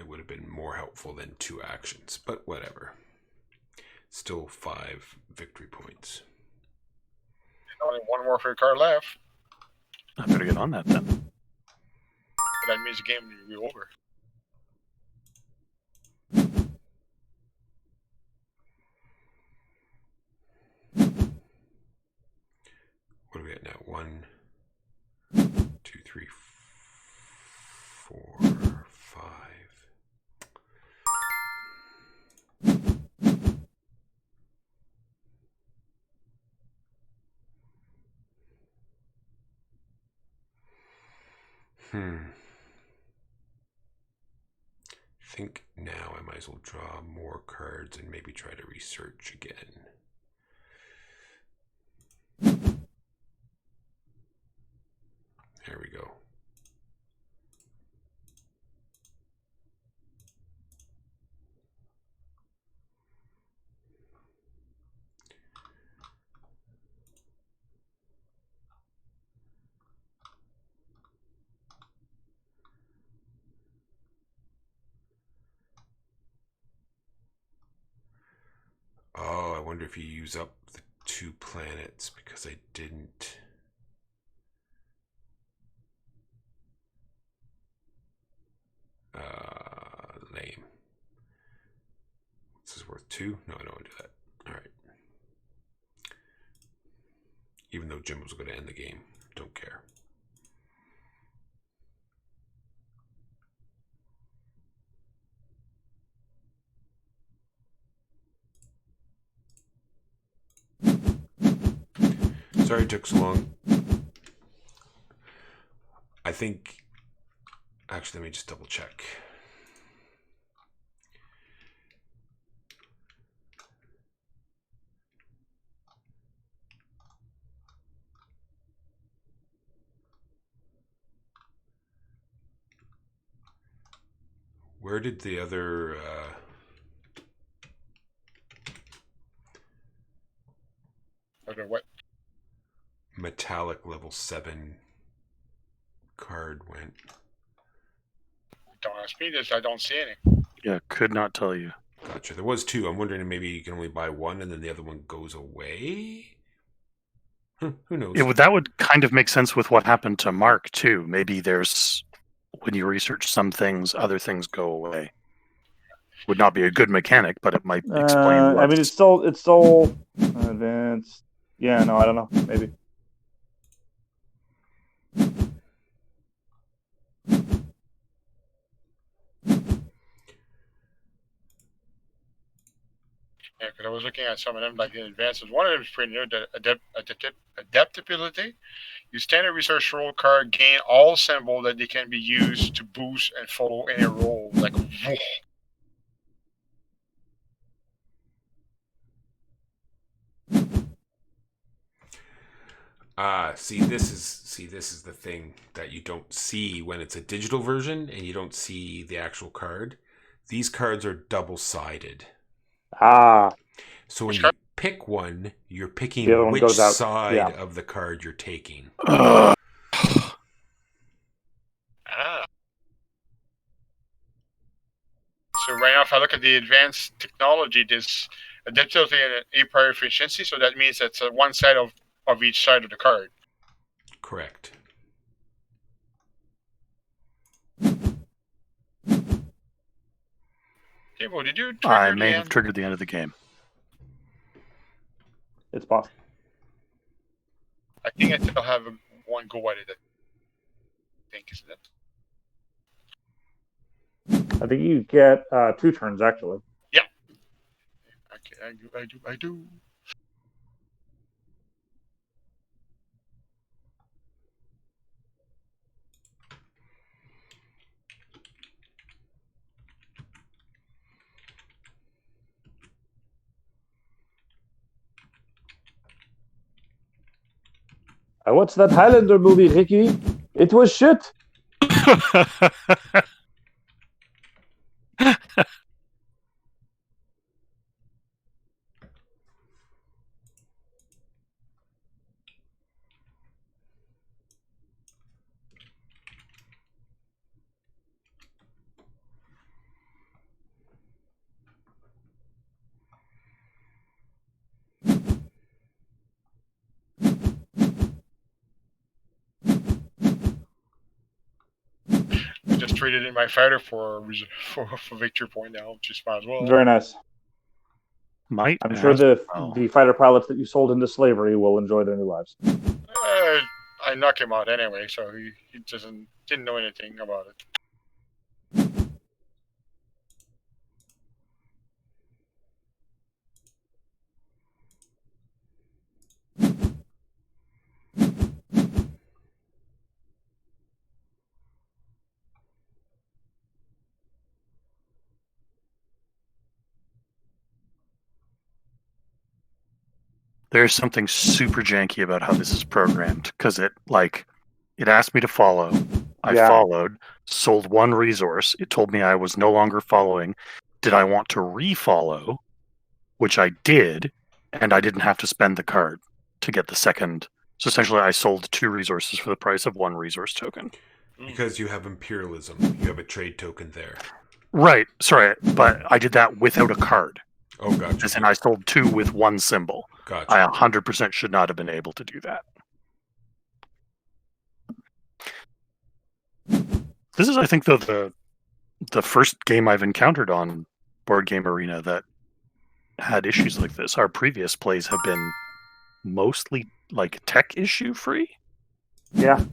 would have been more helpful than 2 actions, but whatever. Still 5 victory points. Only one warfare card left. I better get on that then. But that means the game will be over. What are we at now? 1, 2, 3, 4, 5. I think now I might as well draw more cards and maybe try to research again. There we go. Oh, I wonder if you use up the 2 planets because I didn't. Lame. This is worth 2? No, I don't want to do that. Alright. Even though Jim was going to end the game. Don't care. Sorry it took so long. I think... Actually, let me just double check. Where did the other... Okay, what? metallic level 7 card went? Don't ask me this. I don't see any. Yeah, could not tell you. Gotcha. There was 2. I'm wondering if maybe you can only buy 1 and then the other one goes away? Who knows? That would kind of make sense with what happened to Mark too. Maybe there's when you research some things, other things go away. Would not be a good mechanic, but it might explain what. I mean, it's still advanced. Yeah, no, I don't know. Maybe. Yeah, because I was looking at some of them, like the advances. One of them is pretty new, the adaptability. You standard research roll card gain all symbol that they can be used to boost and follow any roll. Like, whoa. This is the thing that you don't see when it's a digital version and you don't see the actual card. These cards are double-sided. Ah, So when Which you card? pick one, you're picking The other one which goes out. side Yeah. of the card you're taking. Ah. So right now, if I look at the advanced technology, there's adaptability and a prior efficiency. So that means that's one side of each side of the card. Correct. Okay, well, did you trigger I the may have end? triggered the end of the game. it's possible. I think I still have one go at it. I think, isn't it? I think you get 2 turns actually. Okay, I do. I watched that Highlander movie, Ricky. It was shit. I just traded in my fighter for victory point now, which is fine as well. Very nice. Might I'm sure as well. the fighter pilots that you sold into slavery will enjoy their new lives. I knock him out anyway, so he didn't know anything about it. There's something super janky about how this is programmed because it asked me to follow. I Yeah. followed, sold one resource. It told me I was no longer following. Did I want to refollow? Which I did, and I didn't have to spend the card to get the second. So essentially, I sold 2 resources for the price of 1 resource token. Because you have imperialism. You have a trade token there. Right. Sorry, but I did that without a card. Oh, gotcha. And I sold 2 with 1 symbol. Gotcha. I 100% should not have been able to do that. This is, I think, the first game I've encountered on Board Game Arena that had issues like this. Our previous plays have been mostly like tech issue free. Yeah.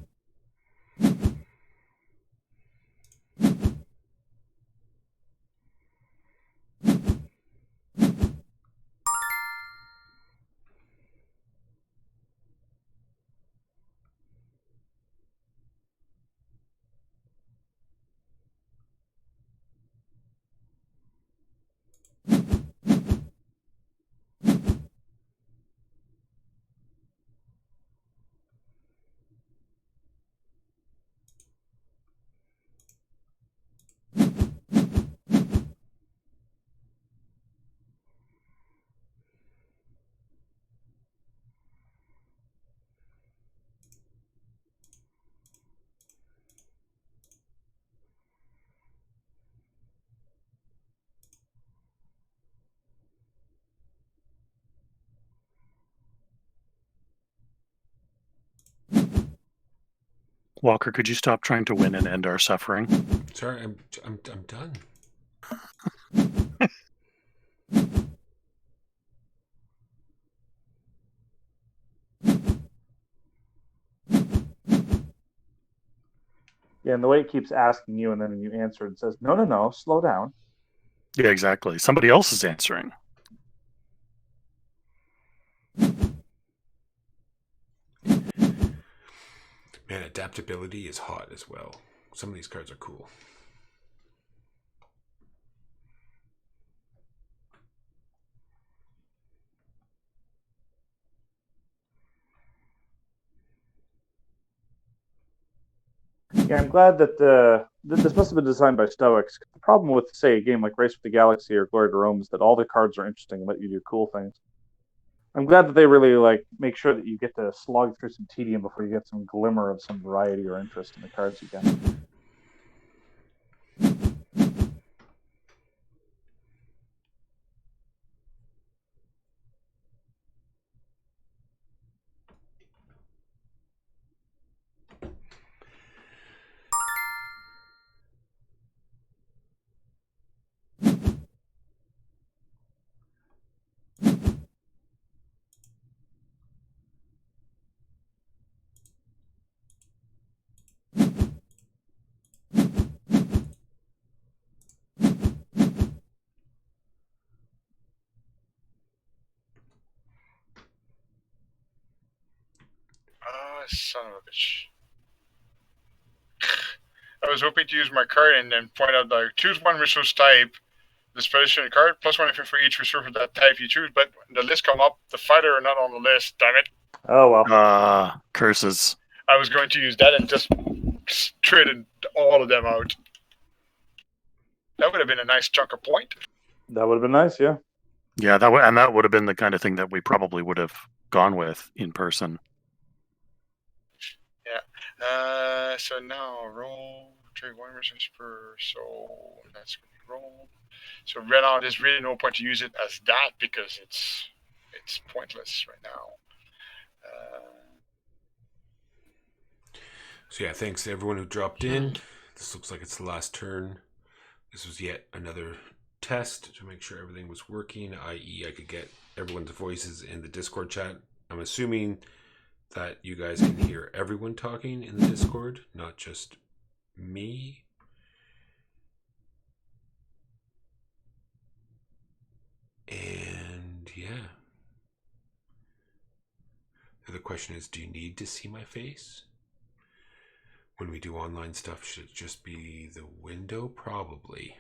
Walker, could you stop trying to win and end our suffering? Sorry, I'm done. Yeah, and the way it keeps asking you, and then you answer and says, no, slow down. Yeah, exactly. Somebody else is answering. Man, adaptability is hot as well. Some of these cards are cool. Yeah, I'm glad that this must have been designed by Stoics. The problem with, say, a game like Race with the Galaxy or Glory to Rome is that all the cards are interesting and let you do cool things. I'm glad that they really make sure that you get to slog through some tedium before you get some glimmer of some variety or interest in the cards you get. Son of a bitch. I was hoping to use my card and then point out, choose one resource type, disposition card, plus one effect for each resource of that type you choose, but the list come up, the fighter are not on the list, damn it. Oh, well. Curses. I was going to use that and just traded all of them out. That would have been a nice chunk of point. That would have been nice, yeah. Yeah, that would have been the kind of thing that we probably would have gone with in person. Yeah. So now roll, trade one resource per, so that's going to be roll. So right now, there's really no point to use it as that because it's pointless right now. So yeah, thanks to everyone who dropped in. This looks like it's the last turn. This was yet another test to make sure everything was working, i.e. I could get everyone's voices in the Discord chat. I'm assuming that you guys can hear everyone talking in the Discord, not just me. And yeah. The question is, do you need to see my face? When we do online stuff, should it just be the window? Probably.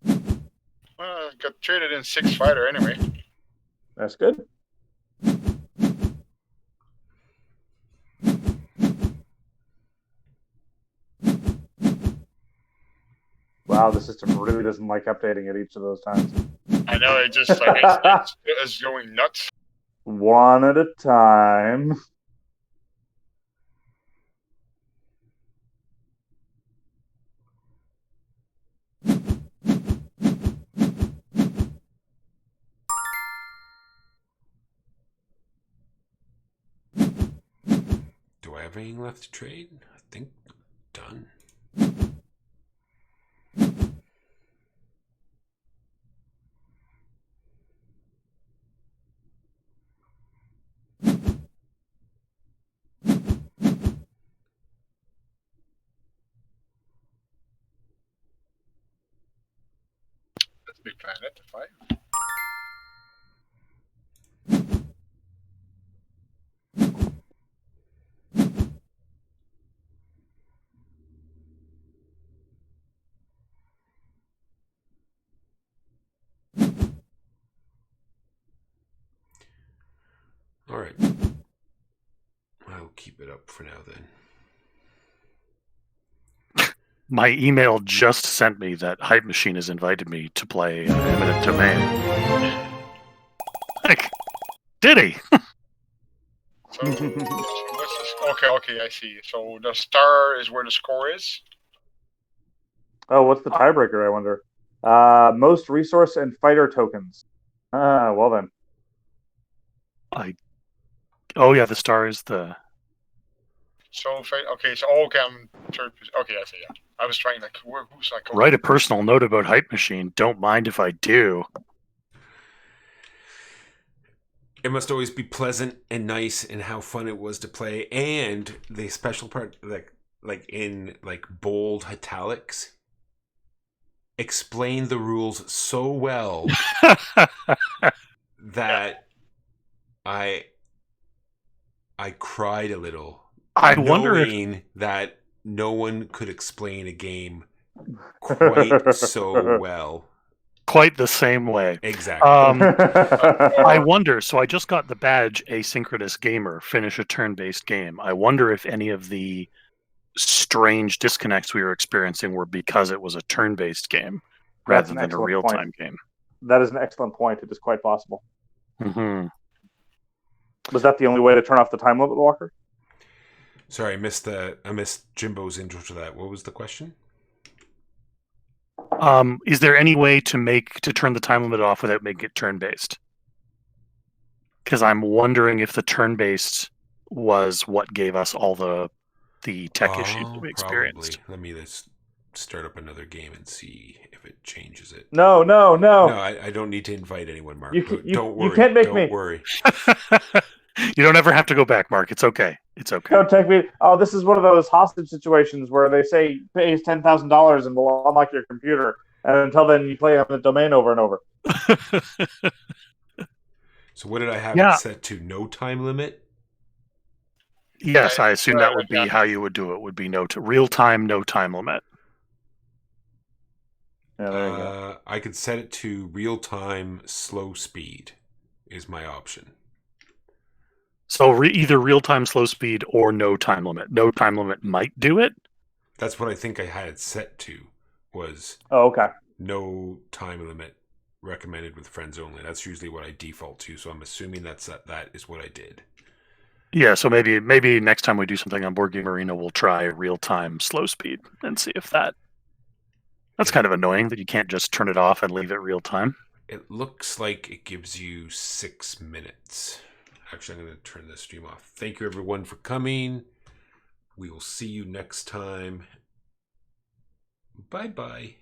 Well, I got traded in 6 fighter anyway. That's good. Wow, the system really doesn't like updating at each of those times. I know, it just it's going nuts. One at a time. Do I have anything left to trade? I think done. That's a big planet, 5. All right. I'll keep it up for now then. My email just sent me that Hype Machine has invited me to play Eminent Domain. Like, did he? So what's this? Okay, I see. So the star is where the score is. Oh, what's the tiebreaker, I wonder? Most resource and fighter tokens. Well then. Oh yeah, the star is the. So okay, so okay, I'm third. Okay, I see. Yeah, I was trying like who's like Write a personal note about Hype Machine. Don't mind if I do. It must always be pleasant and nice, and how fun it was to play. And the special part, like in like bold italics, explain the rules so well that I cried a little. I wonder if knowing that no one could explain a game quite so well. quite the same way. Exactly. I wonder. So I just got the badge Asynchronous Gamer, finish a turn-based game. I wonder if any of the strange disconnects we were experiencing were because it was a turn-based game rather than a real-time game. That is an excellent point. It is quite possible. Mm-hmm. Was that the only way to turn off the time limit, Walker? Sorry, I missed Jimbo's intro to that. What was the question? Is there any way to turn the time limit off without making it turn-based? Because I'm wondering if the turn-based was what gave us all the tech issues that we experienced. Probably. Let me start up another game and see if it changes it. No. No, I don't need to invite anyone, Mark. Don't worry. You can't make don't me. worry. You don't ever have to go back, Mark. It's okay. It's okay. Don't take me. Oh, this is one of those hostage situations where they say pay us $10,000 and we'll unlock your computer, and until then you play Eminent Domain over and over. So what did I have it set to? No time limit? Yes, I assume that would be how you would do it. Would be real time, no time limit. Yeah, there you go. I could set it to real time, slow speed is my option. So either real time, slow speed, or no time limit. No time limit might do it. That's what I think I had it set to. Was okay. No time limit, recommended with friends only. That's usually what I default to. So I'm assuming that is what I did. Yeah, so maybe next time we do something on Board Game Arena, we'll try real time slow speed and see if that's kind of annoying that you can't just turn it off and leave it real time. It looks like it gives you 6 minutes. Actually, I'm going to turn the stream off. Thank you, everyone, for coming. We will see you next time. Bye-bye.